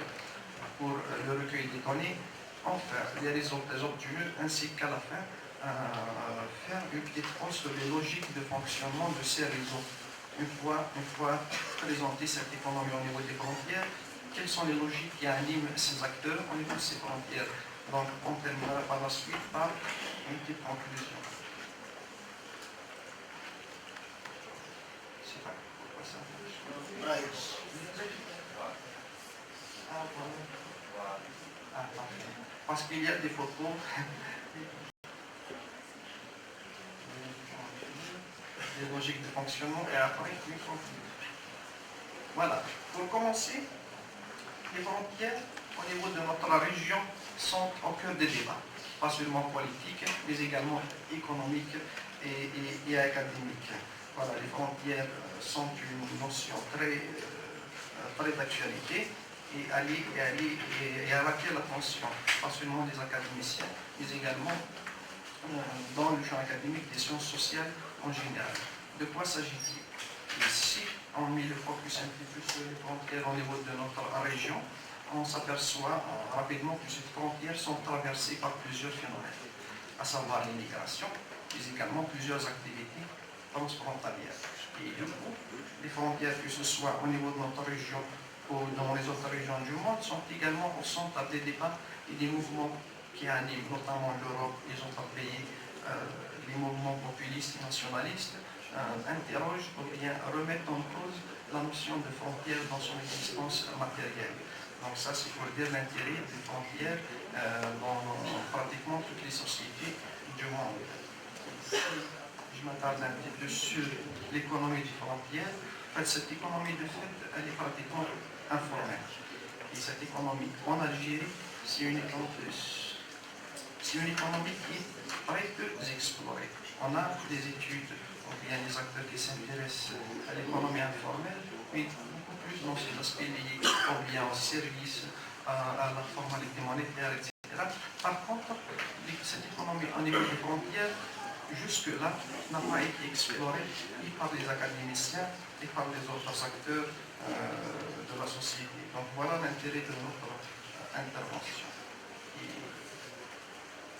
pour le recueil des données, enfin les résultats obtenus ainsi qu'à la fin faire une petite pause sur les logiques de fonctionnement de ces réseaux. Une fois présenté cette économie au niveau des frontières, quelles sont les logiques qui animent ces acteurs au niveau de ces frontières. Donc on terminera par la suite par une petite conclusion. Je sais pas pourquoi ça marche. Parce qu'il y a des photos. Des logiques de fonctionnement et après une conclusion. Voilà. Pour commencer, les frontières au niveau de notre région sont au cœur des débats, pas seulement politiques, mais également économiques et académiques. Voilà, les frontières sont une notion très d'actualité et à laquelle attention, pas seulement des académiciens, mais également dans le champ académique des sciences sociales en général. De quoi s'agit-il? Ici, on met le focus un petit peu sur les frontières au niveau de notre région. On s'aperçoit rapidement que ces frontières sont traversées par plusieurs phénomènes, à savoir l'immigration, mais également plusieurs activités transfrontalières. Et du coup, les frontières, que ce soit au niveau de notre région ou dans les autres régions du monde, sont également au centre des débats et des mouvements qui animent notamment l'Europe et les autres pays, les mouvements populistes et nationalistes, interroge ou bien remet en cause la notion de frontière dans son existence matérielle. Donc ça, c'est pour dire l'intérêt des frontières dans pratiquement toutes les sociétés du monde. Je m'attarde un petit peu sur l'économie des frontières. En fait, cette économie de fait, elle est pratiquement informelle. Et cette économie en Algérie, c'est une économie qui est très peu explorée. On a des études, il y a des acteurs qui s'intéressent à l'économie informelle, mais beaucoup plus dans ces aspects liés ou bien aux services, à la formalité monétaire, etc. Par contre, cette économie au niveau des frontières, jusque-là, n'a pas été explorée ni par les académiciens et par les autres acteurs de la société. Donc voilà l'intérêt de notre intervention.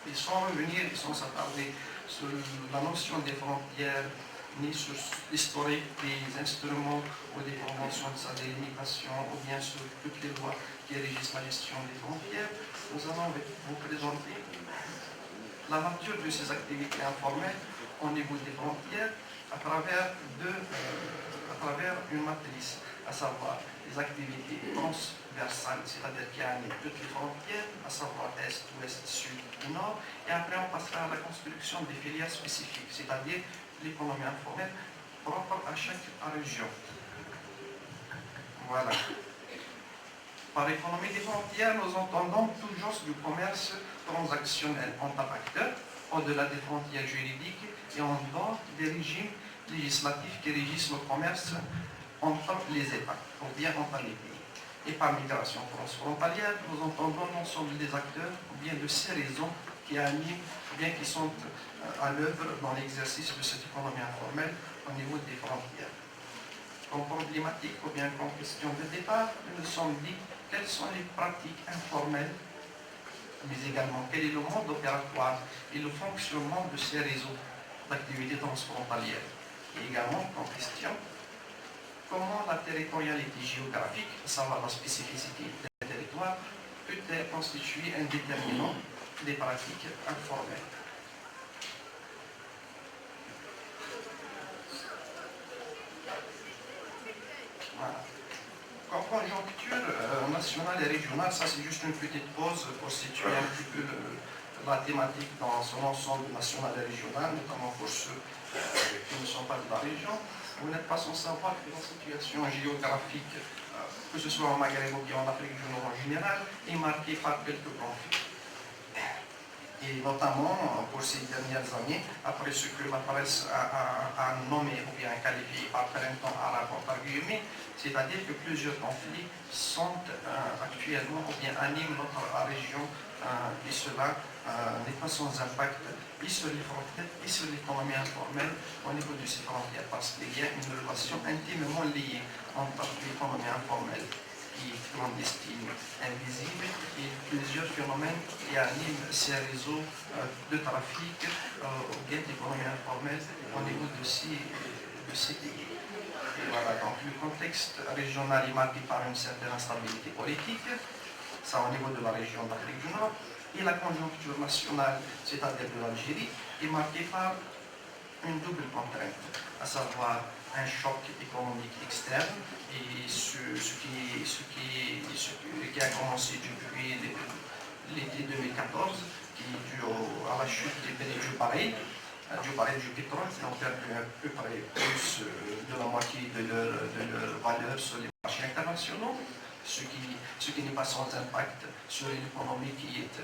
Et sans revenir, sans s'attarder sur la notion des frontières, ni sur l'historique des instruments ou des conventions de sa délimitation, ou bien sur toutes les lois qui régissent la gestion des frontières, nous allons vous présenter la nature de ces activités informelles au niveau des frontières à travers une matrice, à savoir les activités transversales, c'est-à-dire qui animent toutes les frontières, à savoir Est, Ouest, Sud et Nord, et après on passera à la construction des filières spécifiques, c'est-à-dire l'économie informelle propre à chaque région. Voilà. Par économie des frontières, nous entendons toujours du commerce transactionnel entre acteurs, au-delà des frontières juridiques et en dehors des régimes législatifs qui régissent le commerce entre les États, ou bien entre les pays. Et par migration transfrontalière, nous entendons l'ensemble des acteurs, ou bien de ces réseaux qui animent, ou bien qui sont à l'œuvre dans l'exercice de cette économie informelle au niveau des frontières. Comme problématique, ou bien comme question de départ, nous nous sommes dit quelles sont les pratiques informelles, mais également quel est le mode opératoire et le fonctionnement de ces réseaux d'activités transfrontalières. Et également, en question, comment la territorialité géographique, à savoir la spécificité des territoires, peut-elle constituer un déterminant des pratiques informelles. Voilà. En conjoncture nationale et régionale, ça c'est juste une petite pause pour situer un petit peu la thématique dans son ensemble national et régional, notamment pour ceux qui ne sont pas de la région. Vous n'êtes pas sans savoir que la situation géographique, que ce soit en Maghreb ou bien en Afrique du Nord en général, est marquée par quelques conflits. Et notamment pour ces dernières années, après ce que la presse a nommé ou bien qualifié par printemps arabe entre guillemets, c'est-à-dire que plusieurs conflits sont actuellement ou bien animent notre région et cela n'est pas sans impact et sur les frontières et sur l'économie informelle au niveau de ces frontières parce qu'il y a une relation intimement liée entre l'économie informelle qui est clandestine, invisible, et plusieurs phénomènes qui animent ces réseaux de trafic ou bien d'économie informelle au niveau de ces pays. Et voilà, donc le contexte régional est marqué par une certaine instabilité politique, ça au niveau de la région d'Afrique du Nord, et la conjoncture nationale, c'est-à-dire de l'Algérie, est marquée par une double contrainte, à savoir un choc économique externe et ce qui a commencé depuis l'été 2014, qui est dû à la chute des prix du baril du pétrole, qui ont perdu à peu près plus de la moitié de leur valeur sur les marchés internationaux, ce qui n'est pas sans impact sur l'économie qui est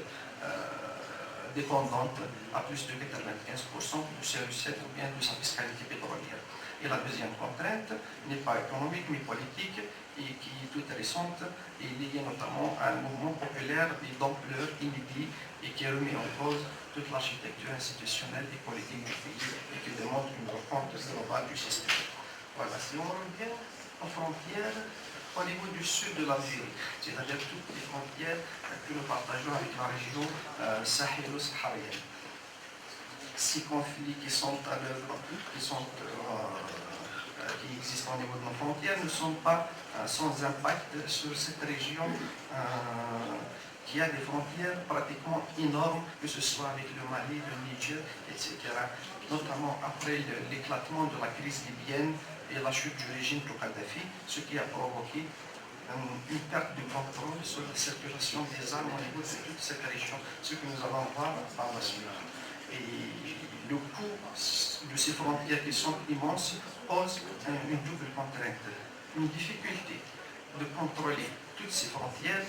dépendante à plus de 95% de ses recettes ou bien de sa fiscalité pétrolière. Et la deuxième contrainte n'est pas économique mais politique et qui est toute récente et liée notamment à un mouvement populaire d'ampleur inédite et qui remet en cause toute l'architecture institutionnelle et politique du pays et qui demande une refonte globale du système. Voilà, si on revient aux frontières au niveau du sud de l'Algérie, c'est-à-dire toutes les frontières que nous partageons avec la région sahélo-saharienne. Ces conflits qui sont à l'œuvre, qui existent au niveau de nos frontières, ne sont pas sans impact sur cette région qui a des frontières pratiquement énormes, que ce soit avec le Mali, le Niger, etc. Notamment après l'éclatement de la crise libyenne et la chute du régime de Kadhafi, ce qui a provoqué une perte de contrôle sur la circulation des armes au niveau de toute cette région, ce que nous allons voir par la suite. Et le coût de ces frontières qui sont immenses pose une double contrainte, une difficulté de contrôler toutes ces frontières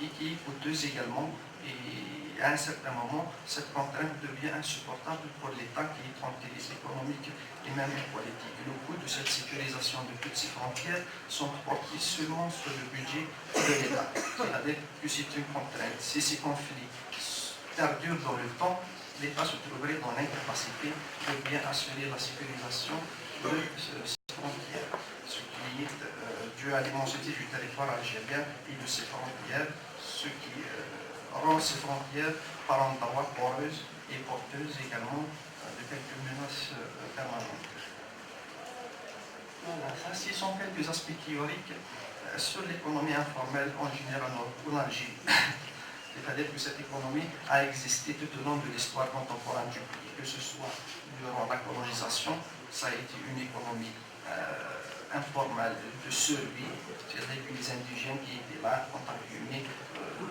et qui est coûteuse également. Et à un certain moment, cette contrainte devient insupportable pour l'État qui est tranquillise économique et même politique. Le coût de cette sécurisation de toutes ces frontières sont portés seulement sur le budget de l'État. C'est-à-dire que c'est une contrainte. Si ces conflits perdurent dans le temps, l'État se trouverait dans l'incapacité de bien assurer la sécurisation de ces frontières, ce qui est dû à l'immensité du territoire algérien et de ses frontières, ce qui rend ces frontières par endroits poreuses et porteuses également de quelques menaces permanentes. Voilà, ça, ce sont quelques aspects théoriques sur l'économie informelle en général en Algérie. C'est-à-dire que cette économie a existé tout au long de l'histoire contemporaine du pays, que ce soit durant la colonisation, ça a été une économie informelle de survie, c'est-à-dire que les indigènes qui étaient là en tant qu'humains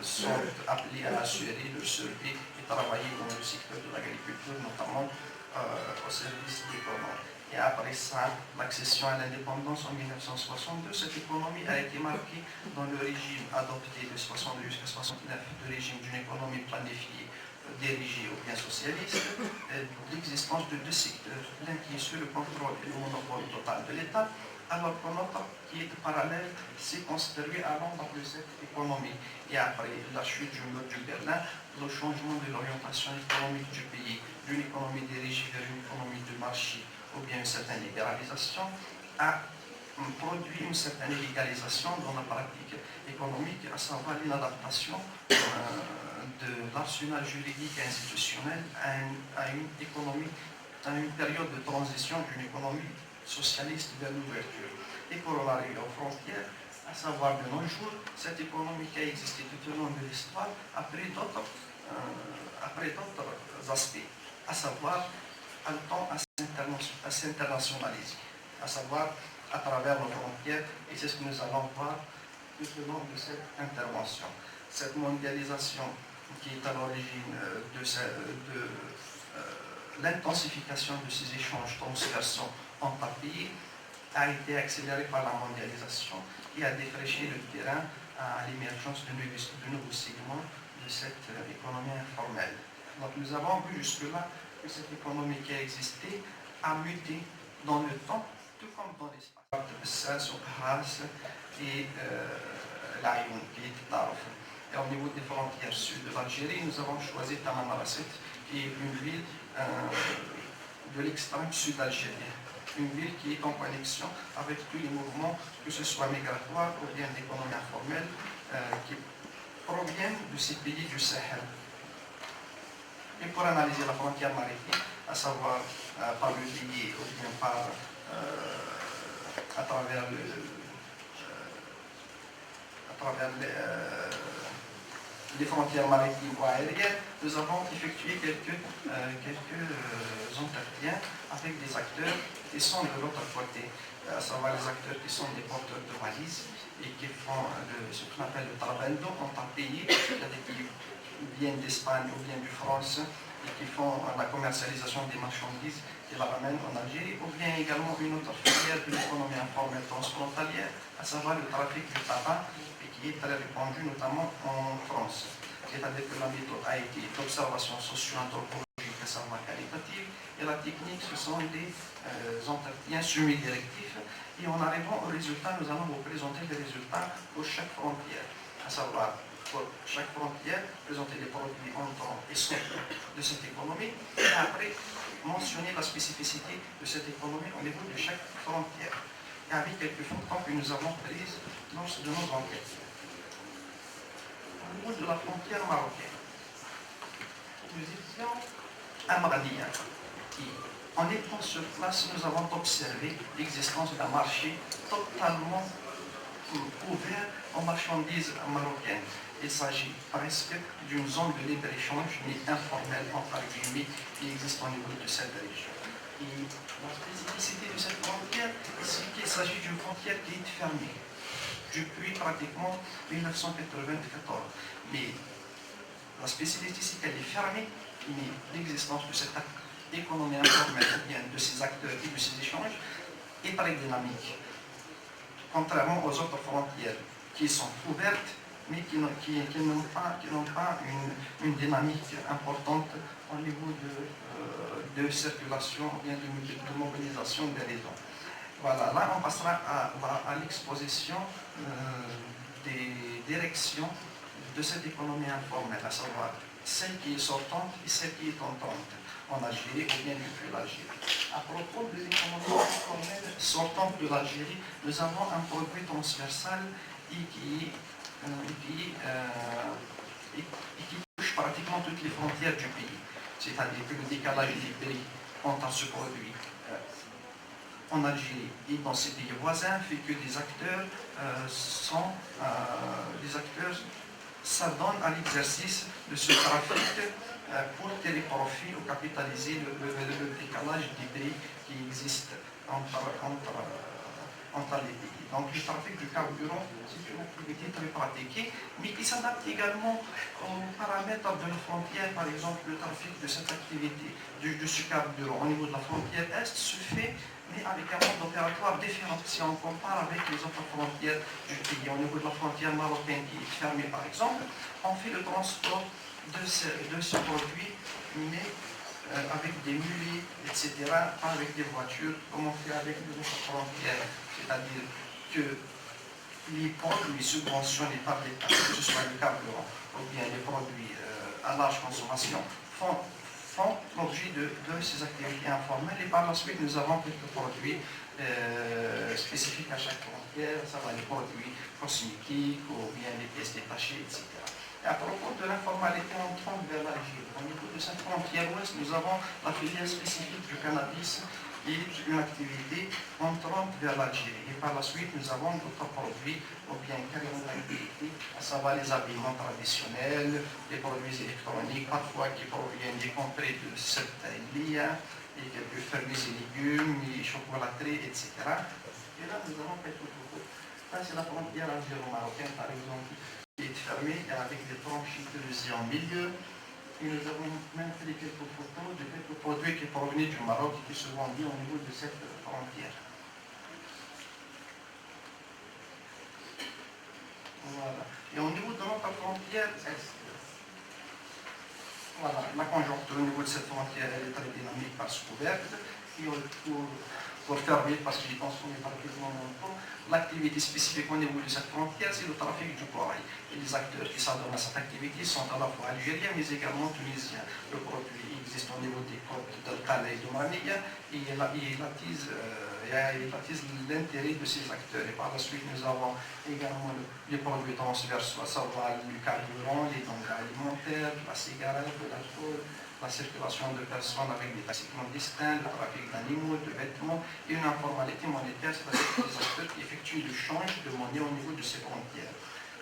sont appelés à assurer leur survie et travailler dans le secteur de l'agriculture, notamment au service des colons. Et après ça, l'accession à l'indépendance en 1962, cette économie a été marquée dans le régime adopté de 62 jusqu'à 69, le régime d'une économie planifiée, dirigée ou bien socialiste, l'existence de deux secteurs, l'un qui est sous le contrôle et le monopole total de l'État, alors qu'un autre qui est parallèle s'est construit à l'ombre de cette économie. Et après la chute du mur de Berlin, le changement de l'orientation économique du pays, d'une économie dirigée vers une économie de marché, ou bien une certaine libéralisation, a produit une certaine illégalisation dans la pratique économique, à savoir l'inadaptation de l'arsenal juridique et institutionnel à une économie, à une période de transition d'une économie socialiste vers l'ouverture. Et pour en arriver aux frontières, à savoir de nos jours, cette économie qui a existé tout au long de l'histoire a pris d'autres aspects, à savoir un temps à s'internationaliser, à savoir à travers nos frontières, et c'est ce que nous allons voir tout au long de cette intervention. Cette mondialisation qui est à l'origine de l'intensification de ces échanges transversaux entre pays a été accélérée par la mondialisation et a défraîchi le terrain à l'émergence de nouveaux segments de cette économie informelle. Donc nous avons vu jusque-là que cette économie qui a existé a muté dans le temps, tout comme dans l'espace. Et l'Aïoun, qui est Tarf. Et au niveau des frontières sud de l'Algérie, nous avons choisi Tamanrasset, qui est une ville de l'extrême sud algérien. Une ville qui est en connexion avec tous les mouvements, que ce soit migratoires ou bien d'économie informelle, qui proviennent de ces pays du Sahel. Et pour analyser la frontière maritime, à savoir par le pays ou bien à travers les frontières maritimes ou aériennes, nous avons effectué quelques entretiens avec des acteurs qui sont de l'autre côté, à savoir les acteurs qui sont des porteurs de valises et qui font ce qu'on appelle le trabendo en tant que pays, c'est-à-dire qui viennent d'Espagne ou bien de France et qui font la commercialisation des marchandises et la ramènent en Algérie, ou bien également une autre filière de l'économie informelle transfrontalière, à savoir le trafic du tabac, et qui est très répandu notamment en France. C'est-à-dire que la méthode a été d'observation socio-anthropologique, à savoir qualitative, et la technique, ce sont des entretiens semi-directifs, et en arrivant au résultat, nous allons vous présenter les résultats pour chaque frontière, à savoir pour chaque frontière, présenter les produits entrants et sortants de cette économie, et après mentionner la spécificité de cette économie au niveau de chaque frontière, et avec quelques photos que nous avons prises lors de nos enquêtes. Au niveau de la frontière marocaine, nous étions à Mardia, et en étant sur place, nous avons observé l'existence d'un marché totalement ouvert aux marchandises marocaines. Il s'agit presque d'une zone de libre-échange, mais informelle, entre guillemets, qui existe au niveau de cette région. Et la spécificité de cette frontière, c'est qu'il s'agit d'une frontière qui est fermée depuis pratiquement 1994. Mais la spécificité, c'est qu'elle est fermée, mais l'existence de cette économie informelle, ou bien de ces acteurs et de ces échanges, est très dynamique. Contrairement aux autres frontières qui sont ouvertes, mais qui n'ont pas une dynamique importante au niveau de circulation, ou bien de mobilisation des réseaux. Voilà, là on passera à l'exposition des directions de cette économie informelle, à savoir celle qui est sortante et celle qui est entrante en Algérie ou bien depuis l'Algérie. À propos de l'économie informelle sortante de l'Algérie, nous avons un produit transversal et qui touche pratiquement toutes les frontières du pays. C'est-à-dire que le décalage des prix quant à ce produit en Algérie et dans ces pays voisins fait que des acteurs s'adonnent à l'exercice de ce trafic pour tirer profit ou capitaliser le décalage des prix qui existe entre les pays. Donc le trafic du carburant, c'est une activité très pratiquée, mais qui s'adapte également aux paramètres de la frontière. Par exemple, le trafic de cette activité de ce carburant au niveau de la frontière Est se fait, mais avec un mode opératoire différent. Si on compare avec les autres frontières du pays, au niveau de la frontière marocaine qui est fermée par exemple, on fait le transport de ce produit, mais avec des mulets, etc., pas avec des voitures, comme on fait avec les autres frontières. C'est-à-dire que les produits subventionnés par l'État, que ce soit le carburant ou bien les produits à large consommation, font l'objet de ces activités informelles. Et par la suite, nous avons quelques produits spécifiques à chaque frontière, ça va les produits cosmétiques ou bien les pièces détachées, etc. Et à propos de l'informalité entrante vers l'Algérie, au niveau de cette frontière ouest, nous avons la filière spécifique du cannabis et une activité entrante vers l'Algérie. Et par la suite, nous avons d'autres produits, ou bien carrément d'activité, à savoir les habillements traditionnels, les produits électroniques, parfois qui proviennent des contrées de certains liens, et quelques fruits et légumes, et chocolateries, etc. Et là, nous avons quelques photos. Là, c'est la frontière algéro-marocaine, par exemple, qui est fermée avec des tranches utilisées en milieu. Et nous avons même fait quelques photos de quelques produits qui provenaient du Maroc et qui se vendaient au niveau de cette frontière. Voilà. Et au niveau de notre frontière est, voilà, la conjoncture au niveau de cette frontière elle est très dynamique parce qu'ouverte. Et pour faire vite, parce que je pense qu'on est pratiquement dans le temps, l'activité spécifique au niveau de cette frontière, c'est le trafic du corail. Et les acteurs qui s'adonnent à cette activité sont à la fois algériens, mais également tunisiens. Le produit existe au niveau des côtes d'Al-Qala et de Marniya, et il attise l'intérêt de ces acteurs. Et par la suite, nous avons également les produits transversaux, à savoir le carburant, les denrées alimentaires, la cigarette, de l'alcool, la circulation de personnes avec des classiquements distincts, le trafic d'animaux, de vêtements et une informalité monétaire, c'est-à-dire des acteurs qui effectuent le change de monnaie au niveau de ces frontières.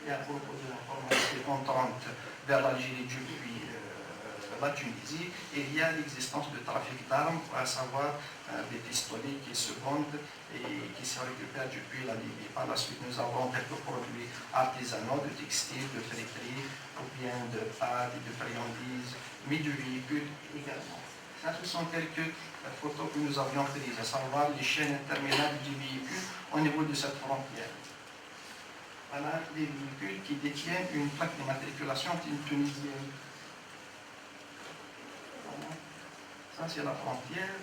Et à propos de l'informalité entrante vers l'Algérie depuis la Tunisie, il y a l'existence de trafic d'armes, à savoir des pistolets qui se vendent et qui se récupèrent depuis la Libye. Par la suite, nous avons quelques produits artisanaux, de textiles, de friterie, ou bien de pâtes, de friandises, mais de véhicules également. Ça, ce sont quelques photos que nous avions prises, à savoir les chaînes interminables des véhicules au niveau de cette frontière. Voilà les véhicules qui détiennent une plaque d'immatriculation tunisienne. Voilà. Ça, c'est la frontière.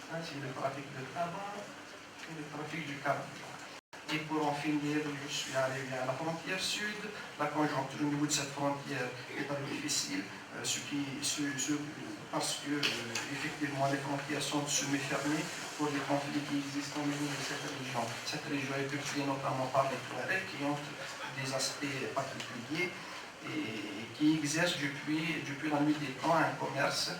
Ça, c'est le trafic de tabac et le trafic du carburant. Et pour en finir, je suis arrivé à la frontière sud. La conjoncture au niveau de cette frontière est très difficile, parce que effectivement les frontières sont semi-fermées pour les conflits qui existent au niveau de cette région. Cette région est peuplée notamment par les Touaregs qui ont des aspects particuliers et qui exercent depuis la nuit des temps un commerce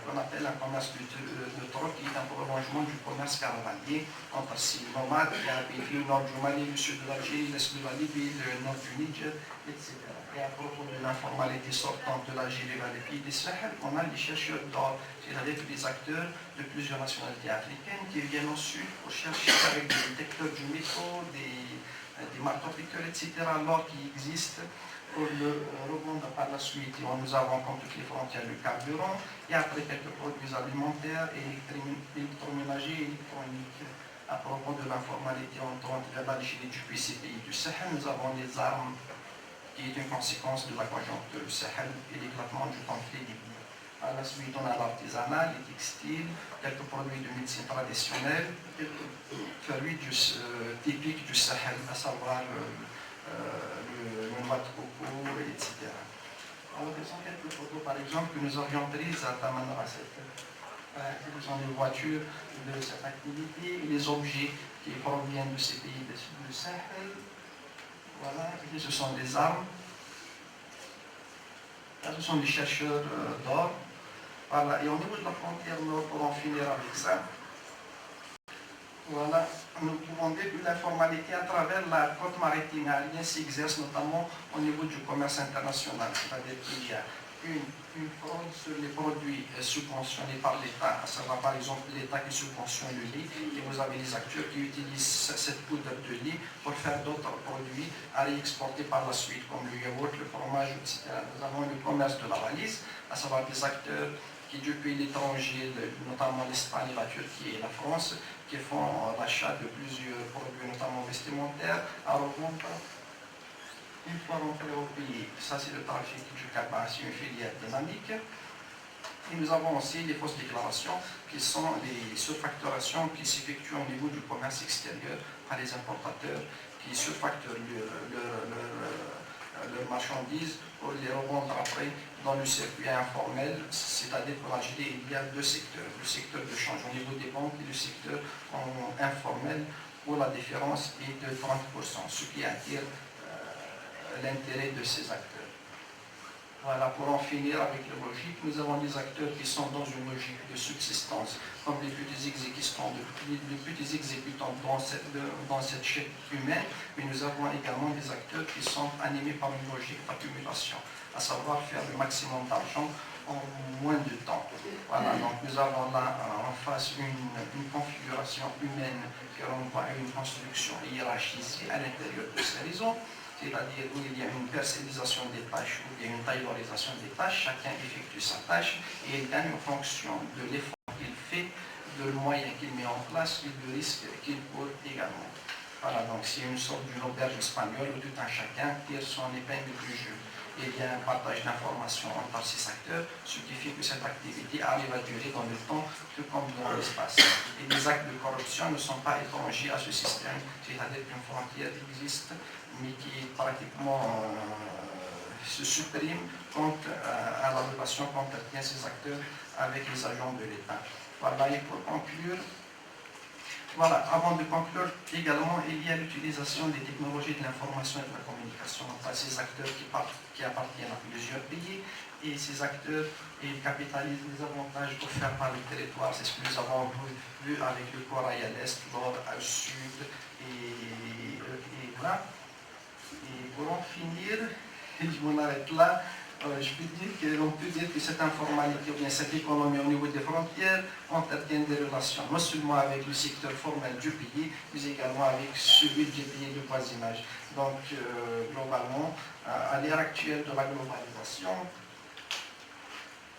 qu'on appelle un commerce de troc, qui est un prolongement du commerce caravanier entre ces nomades qui habitent le nord du Mali, le sud de l'Algérie, l'est de la Libye, le nord du Niger, etc. Et à propos de l'informalité sortante de l'Algérie vers les pays du Sahel, on a les chercheurs d'or, c'est-à-dire des acteurs de plusieurs nationalités africaines qui viennent au sud pour chercher avec des détecteurs du métaux, des marteaux-piqueurs, etc., l'or qui existe pour le revendre par la suite. Nous avons, comme toutes les frontières, le carburant et après quelques produits alimentaires, électroménagers et électroniques. À propos de l'informalité entrante vers l'Algérie depuis ces pays du Sahel, nous avons les armes qui est une conséquence de la conjoncture du Sahel et l'éclatement du conflit libyen. À la suite, on a l'artisanat, les textiles, quelques produits de médecine traditionnelle, quelques produits typiques du Sahel, à savoir le noix de coco, etc. Alors, ce sont quelques photos, par exemple, que nous avions prises à Tamanrasset. Ce sont les voitures de cette activité et les objets qui proviennent de ces pays du Sahel. Voilà, et ce sont des armes. Là, ce sont des chercheurs d'or. Voilà, et au niveau de la frontière nord, pour en finir avec ça, voilà, nous pouvons dire que l'informalité à travers la côte maritime aérienne s'exerce notamment au niveau du commerce international. C'est-à-dire qu'il y a une fraude sur les produits subventionnés par l'État, à savoir par exemple l'État qui subventionne le lait, et vous avez les acteurs qui utilisent cette poudre de lait pour faire d'autres produits à réexporter par la suite, comme le yaourt, le fromage, etc. Nous avons le commerce de la valise, à savoir des acteurs qui depuis l'étranger, notamment l'Espagne, la Turquie et la France, qui font l'achat de plusieurs produits, notamment vestimentaires, à revendre une fois rentrés au pays. Ça, c'est le trafic du cabas, c'est une filière dynamique. Et nous avons aussi les fausses déclarations, qui sont les surfacturations qui s'effectuent au niveau du commerce extérieur par les importateurs, qui surfacturent leurs marchandises pour les revendre après dans le circuit informel, c'est-à-dire pour l'Algérie, il y a deux secteurs, le secteur de change au niveau des banques et le secteur informel où la différence est de 30%, ce qui attire l'intérêt de ces acteurs. Voilà, pour en finir avec la logique, nous avons des acteurs qui sont dans une logique de subsistance, comme les petits exécutants, dans cette chaîne humaine, mais nous avons également des acteurs qui sont animés par une logique d'accumulation, à savoir faire le maximum d'argent en moins de temps. Voilà, donc nous avons là en face une configuration humaine qui renvoie à une construction hiérarchisée à l'intérieur de ces réseaux, c'est-à-dire où il y a une personnalisation des tâches, où il y a une taylorisation des tâches, chacun effectue sa tâche et il gagne en fonction de l'effort qu'il fait, de moyens qu'il met en place et du risque qu'il court également. Voilà, donc c'est une sorte d'une auberge espagnole où tout un chacun tire son épingle du jeu. Et il y a un partage d'informations entre ces acteurs, ce qui fait que cette activité arrive à durer dans le temps, tout comme dans l'espace. Et les actes de corruption ne sont pas étrangers à ce système, c'est-à-dire qu'une frontière existe, mais qui pratiquement se supprime quant à la relation qu'entretient ces acteurs avec les agents de l'État. Voilà, et pour conclure, voilà, avant de conclure, également, il y a l'utilisation des technologies de l'information et de la communication par ces acteurs qui appartiennent à plusieurs pays, et ces acteurs ils capitalisent les avantages offerts par le territoire. C'est ce que nous avons vu avec le corail à l'est, nord, au sud, et voilà. Et pour en finir, je m'en arrête là. On peut dire que cette informalité ou bien cette économie au niveau des frontières entretient des relations non seulement avec le secteur formel du pays, mais également avec celui des pays de voisinage. Donc, globalement, à l'ère actuelle de la globalisation,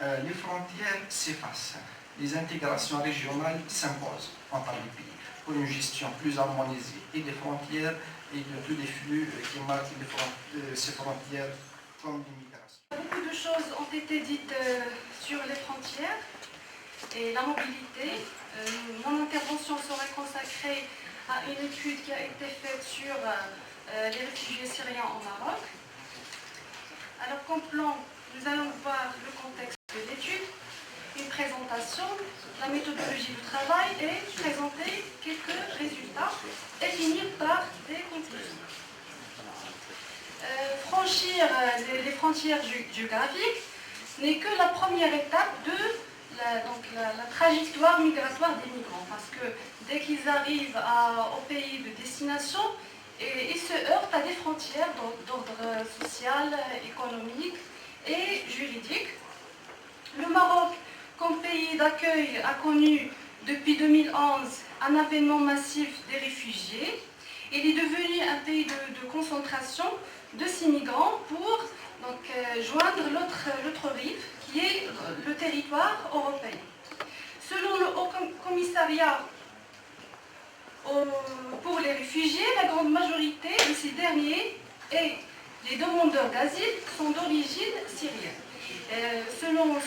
les frontières s'effacent. Les intégrations régionales s'imposent entre les pays pour une gestion plus harmonisée et des frontières et de tous les flux qui marquent ces frontières comme l'immigration. Beaucoup de choses ont été dites sur les frontières et la mobilité. Mon intervention sera consacrée à une étude qui a été faite sur les réfugiés syriens au Maroc. Alors, comme plan, nous allons voir le contexte de l'étude, une présentation, la méthodologie du travail et présenter quelques résultats et finir par des conclusions. Franchir les frontières géographiques n'est que la première étape de la trajectoire migratoire des migrants, parce que dès qu'ils arrivent au pays de destination, ils se heurtent à des frontières d'ordre social, économique et juridique. Le Maroc, comme pays d'accueil, a connu depuis 2011 un avènement massif des réfugiés. Il est devenu un pays de concentration de ces migrants pour joindre l'autre rive, qui est le territoire européen. Selon le Haut Commissariat pour les réfugiés, la grande majorité de ces derniers et les demandeurs d'asile sont d'origine syrienne. Selon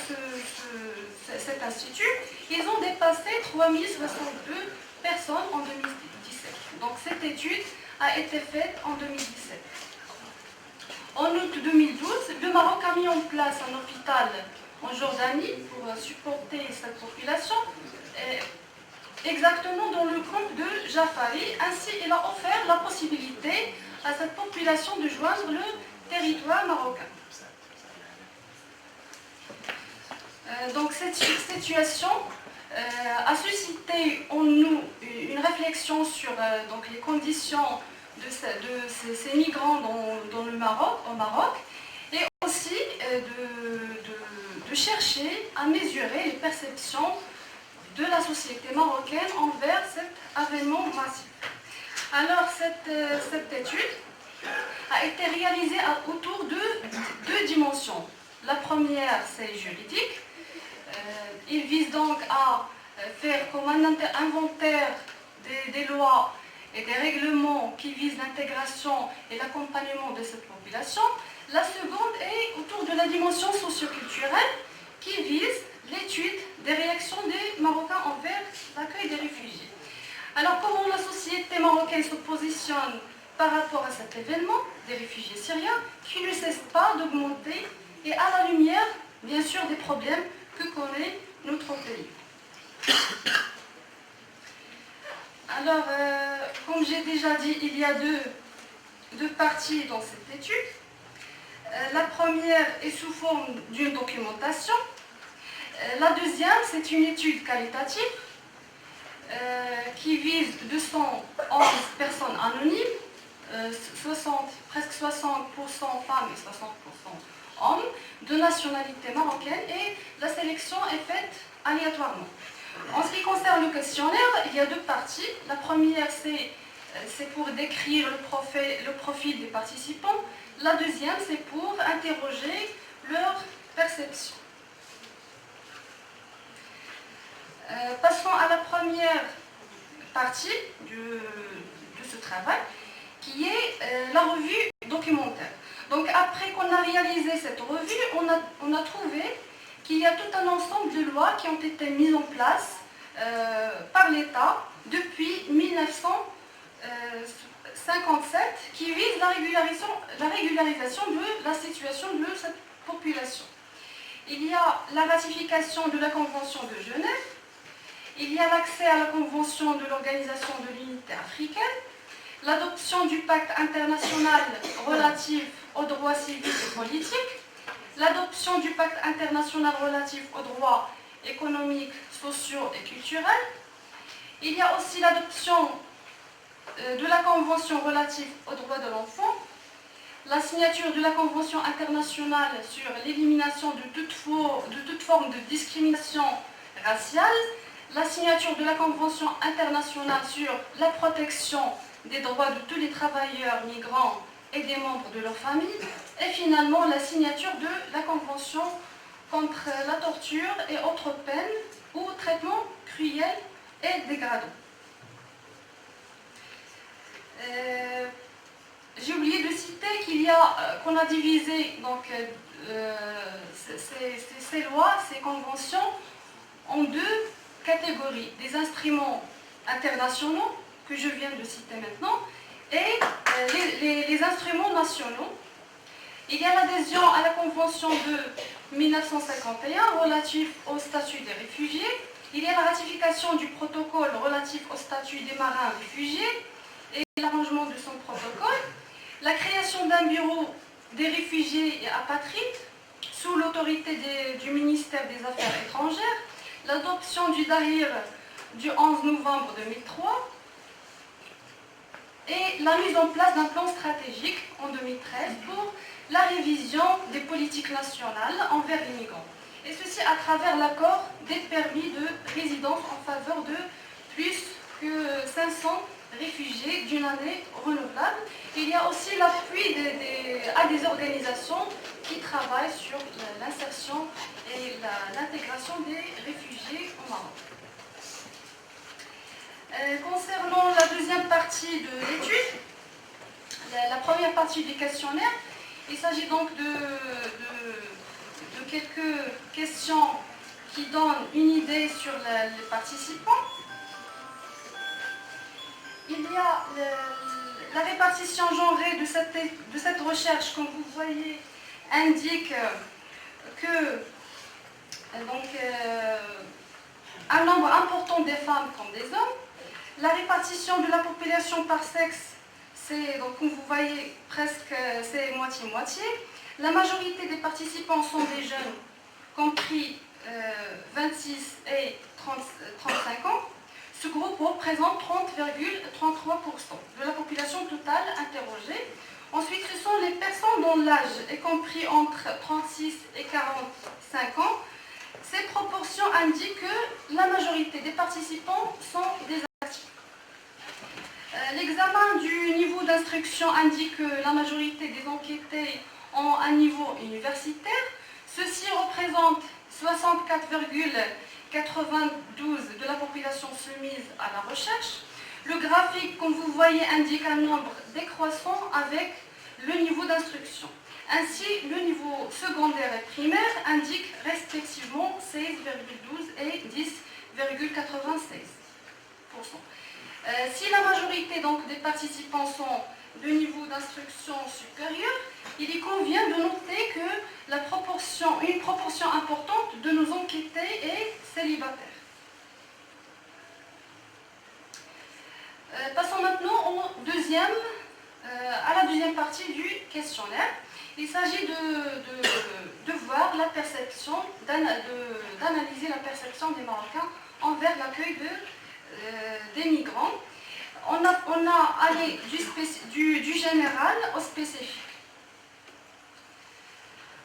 cet institut, ils ont dépassé 3062 personnes en 2017. Donc cette étude a été faite en 2017. En août 2012, le Maroc a mis en place un hôpital en Jordanie pour supporter cette population, exactement dans le camp de Jafari. Ainsi, il a offert la possibilité à cette population de joindre le territoire marocain. Donc cette situation a suscité en nous une réflexion sur les conditions de ces migrants au Maroc, et aussi de chercher à mesurer les perceptions de la société marocaine envers cet avènement massif. Alors cette étude a été réalisée autour de deux dimensions. La première, c'est juridique. Il vise donc à faire comme un inventaire des lois et des règlements qui visent l'intégration et l'accompagnement de cette population. La seconde est autour de la dimension socioculturelle qui vise l'étude des réactions des Marocains envers l'accueil des réfugiés. Alors comment la société marocaine se positionne par rapport à cet événement des réfugiés syriens qui ne cesse pas d'augmenter et à la lumière, bien sûr, des problèmes que connaît notre pays. Alors, comme j'ai déjà dit, il y a deux parties dans cette étude. La première est sous forme d'une documentation. La deuxième, c'est une étude qualitative qui vise 211 personnes anonymes, presque 60% femmes et 60% hommes, de nationalité marocaine, et la sélection est faite aléatoirement. En ce qui concerne le questionnaire, il y a deux parties. La première, c'est pour décrire le profil des participants. La deuxième, c'est pour interroger leur perception. Passons à la première partie de ce travail, qui est la revue documentaire. Donc après qu'on a réalisé cette revue, on a trouvé qu'il y a tout un ensemble de lois qui ont été mises en place par l'État depuis 1957 qui visent la régularisation de la situation de cette population. Il y a la ratification de la Convention de Genève, il y a l'accès à la Convention de l'Organisation de l'Unité africaine, l'adoption du pacte international relatif aux droits civiques et politiques, l'adoption du pacte international relatif aux droits économiques, sociaux et culturels. Il y a aussi l'adoption de la Convention relative aux droits de l'enfant, la signature de la Convention internationale sur l'élimination de toute forme de discrimination raciale, la signature de la Convention internationale sur la protection des droits de tous les travailleurs migrants et des membres de leur famille, et finalement la signature de la Convention contre la torture et autres peines ou traitements cruels et dégradants. J'ai oublié de citer qu'on a divisé donc, ces lois, ces conventions en deux catégories. Des instruments internationaux, que je viens de citer maintenant, et les instruments nationaux. Il y a l'adhésion à la Convention de 1951 relative au statut des réfugiés. Il y a la ratification du protocole relatif au statut des marins réfugiés et l'arrangement de son protocole. La création d'un bureau des réfugiés et apatrides sous l'autorité du ministère des Affaires étrangères. l'adoption du Dahir du 11 novembre 2003 et la mise en place d'un plan stratégique en 2013 pour la révision des politiques nationales envers les migrants. Et ceci à travers l'accord des permis de résidence en faveur de plus que 500 réfugiés d'une année renouvelable. Il y a aussi l'appui à des organisations qui travaillent sur l'insertion et l'intégration des réfugiés au Maroc. Concernant la deuxième partie de l'étude, la première partie du questionnaire, il s'agit donc de quelques questions qui donnent une idée sur les participants. Il y a la répartition genrée de cette recherche, comme vous voyez, indique que un nombre important des femmes comme des hommes. La répartition de la population par sexe, c'est, donc, comme vous voyez, presque c'est moitié-moitié. La majorité des participants sont des jeunes, compris 26 et 35 ans. Ce groupe représente 30,33% de la population totale interrogée. Ensuite, ce sont les personnes dont l'âge est compris entre 36 et 45 ans. Ces proportions indiquent que la majorité des participants sont des actifs. L'examen du niveau d'instruction indique que la majorité des enquêtés ont un niveau universitaire. Ceci représente 64,92% de la population soumise à la recherche. Le graphique, comme vous voyez, indique un nombre décroissant avec le niveau d'instruction. Ainsi, le niveau secondaire et primaire indique respectivement 16,12 et 10,96%. Si la majorité donc, des participants sont de niveau d'instruction supérieur, il convient de noter que une proportion importante de nos enquêtés est célibataire. Passons maintenant à la deuxième partie du questionnaire. Il s'agit de voir la perception, d'analyser la perception des Marocains envers l'accueil des migrants. On a allé du général au spécifique.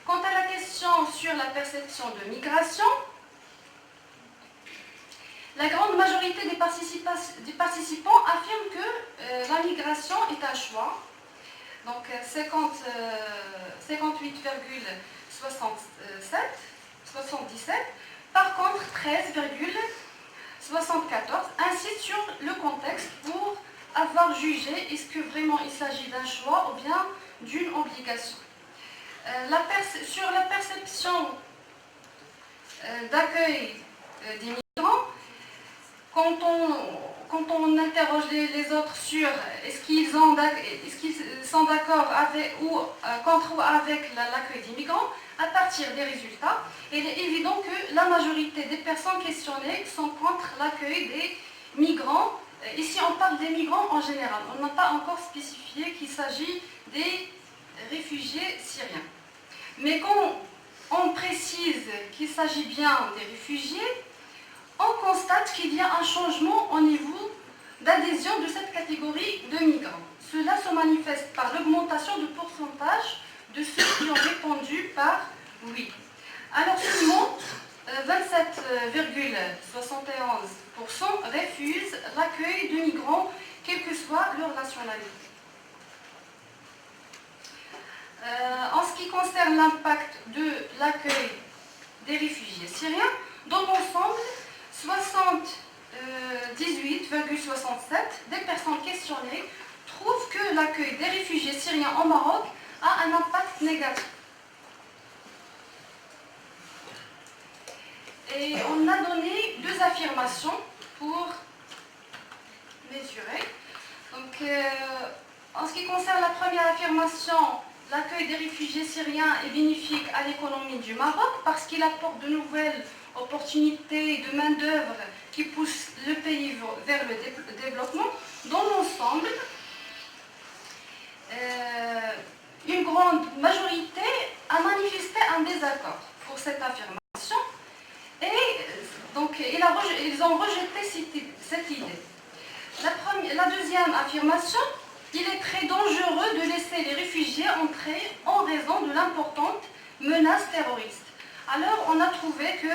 Quant à la question sur la perception de migration, la grande majorité des participants affirment que la migration est un choix. Donc 58,77. Par contre, 13,74 insiste sur le contexte pour avoir jugé est-ce que vraiment il s'agit d'un choix ou bien d'une obligation. Sur la perception d'accueil des migrants, quand on interroge les autres sur est-ce qu'ils sont d'accord avec ou contre ou avec l'accueil des migrants, à partir des résultats, il est évident que la majorité des personnes questionnées sont contre l'accueil des migrants. Ici, on parle des migrants en général. On n'a pas encore spécifié qu'il s'agit des réfugiés syriens. Mais quand on précise qu'il s'agit bien des réfugiés, on constate qu'il y a un changement au niveau d'adhésion de cette catégorie de migrants. Cela se manifeste par l'augmentation de pourcentage de ceux qui ont répondu par oui. Alors seulement 27,71% refusent l'accueil de migrants, quelle que soit leur nationalité. En ce qui concerne l'impact de l'accueil des réfugiés syriens, dans l'ensemble, 78,67% des personnes questionnées trouvent que l'accueil des réfugiés syriens au Maroc a un impact négatif. Et on a donné deux affirmations pour mesurer. Donc, en ce qui concerne la première affirmation, l'accueil des réfugiés syriens est bénéfique à l'économie du Maroc parce qu'il apporte de nouvelles opportunités de main-d'œuvre qui poussent le pays vers le développement. Dans l'ensemble, une grande majorité a manifesté un désaccord pour cette affirmation. Et donc ils ont rejeté cette idée. La deuxième affirmation, il est très dangereux de laisser les réfugiés entrer en raison de l'importante menace terroriste. Alors, on a trouvé que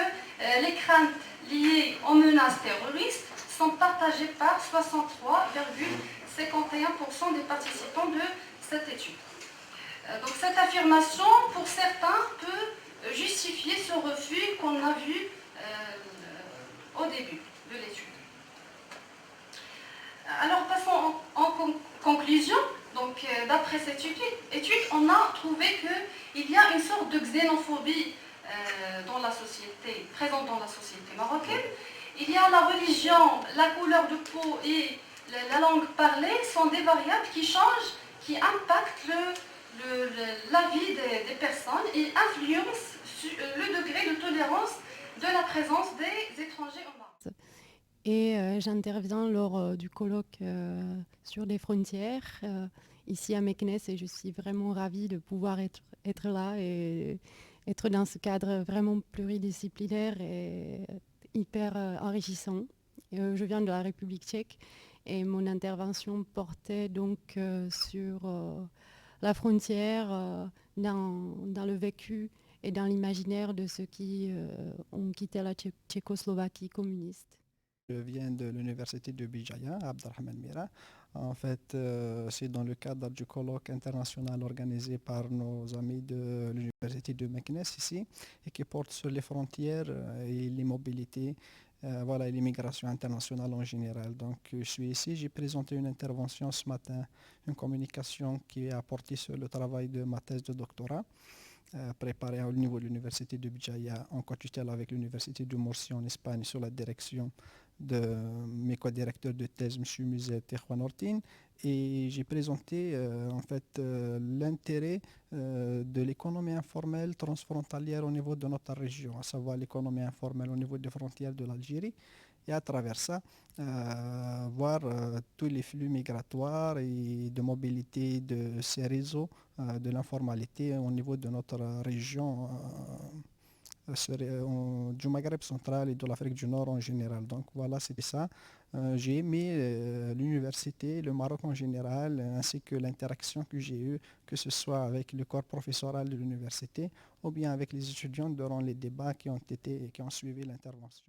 les craintes liées aux menaces terroristes sont partagées par 63,51% des participants de cette étude. Donc cette affirmation, pour certains, peut justifier ce refus qu'on a vu au début de l'étude. Alors passons en conclusion. Donc d'après cette étude, on a trouvé qu'il y a une sorte de xénophobie présente dans la société marocaine. Il y a la religion, la couleur de peau et la langue parlée sont des variables qui changent, qui impactent la vie des personnes et influencent le degré de tolérance de la présence des étrangers au Maroc. Et j'interviens lors du colloque sur les frontières ici à Meknès et je suis vraiment ravie de pouvoir être là et être dans ce cadre vraiment pluridisciplinaire et hyper enrichissant. Je viens de la République tchèque et mon intervention portait donc sur la frontière dans le vécu et dans l'imaginaire de ceux qui ont quitté la Tchécoslovaquie communiste. Je viens de l'université de Bijaya, Abdelrahman Mira. En fait, c'est dans le cadre du colloque international organisé par nos amis de l'université de Meknès ici et qui porte sur les frontières et les mobilités, et l'immigration internationale en général. Donc, je suis ici, j'ai présenté une intervention ce matin, une communication qui a porté sur le travail de ma thèse de doctorat. Préparée au niveau de l'université de Bijaya en co-tutelle avec l'université de Murcie en Espagne sur la direction de mes co-directeurs de thèse, M. Muzet et Juan Ortin. Et j'ai présenté l'intérêt de l'économie informelle transfrontalière au niveau de notre région, à savoir l'économie informelle au niveau des frontières de l'Algérie. Et à travers ça, voir tous les flux migratoires et de mobilité de ces réseaux de l'informalité au niveau de notre région du Maghreb central et de l'Afrique du Nord en général. Donc voilà, c'était ça. J'ai aimé l'université, le Maroc en général, ainsi que l'interaction que j'ai eue, que ce soit avec le corps professoral de l'université ou bien avec les étudiants durant les débats qui ont suivi l'intervention.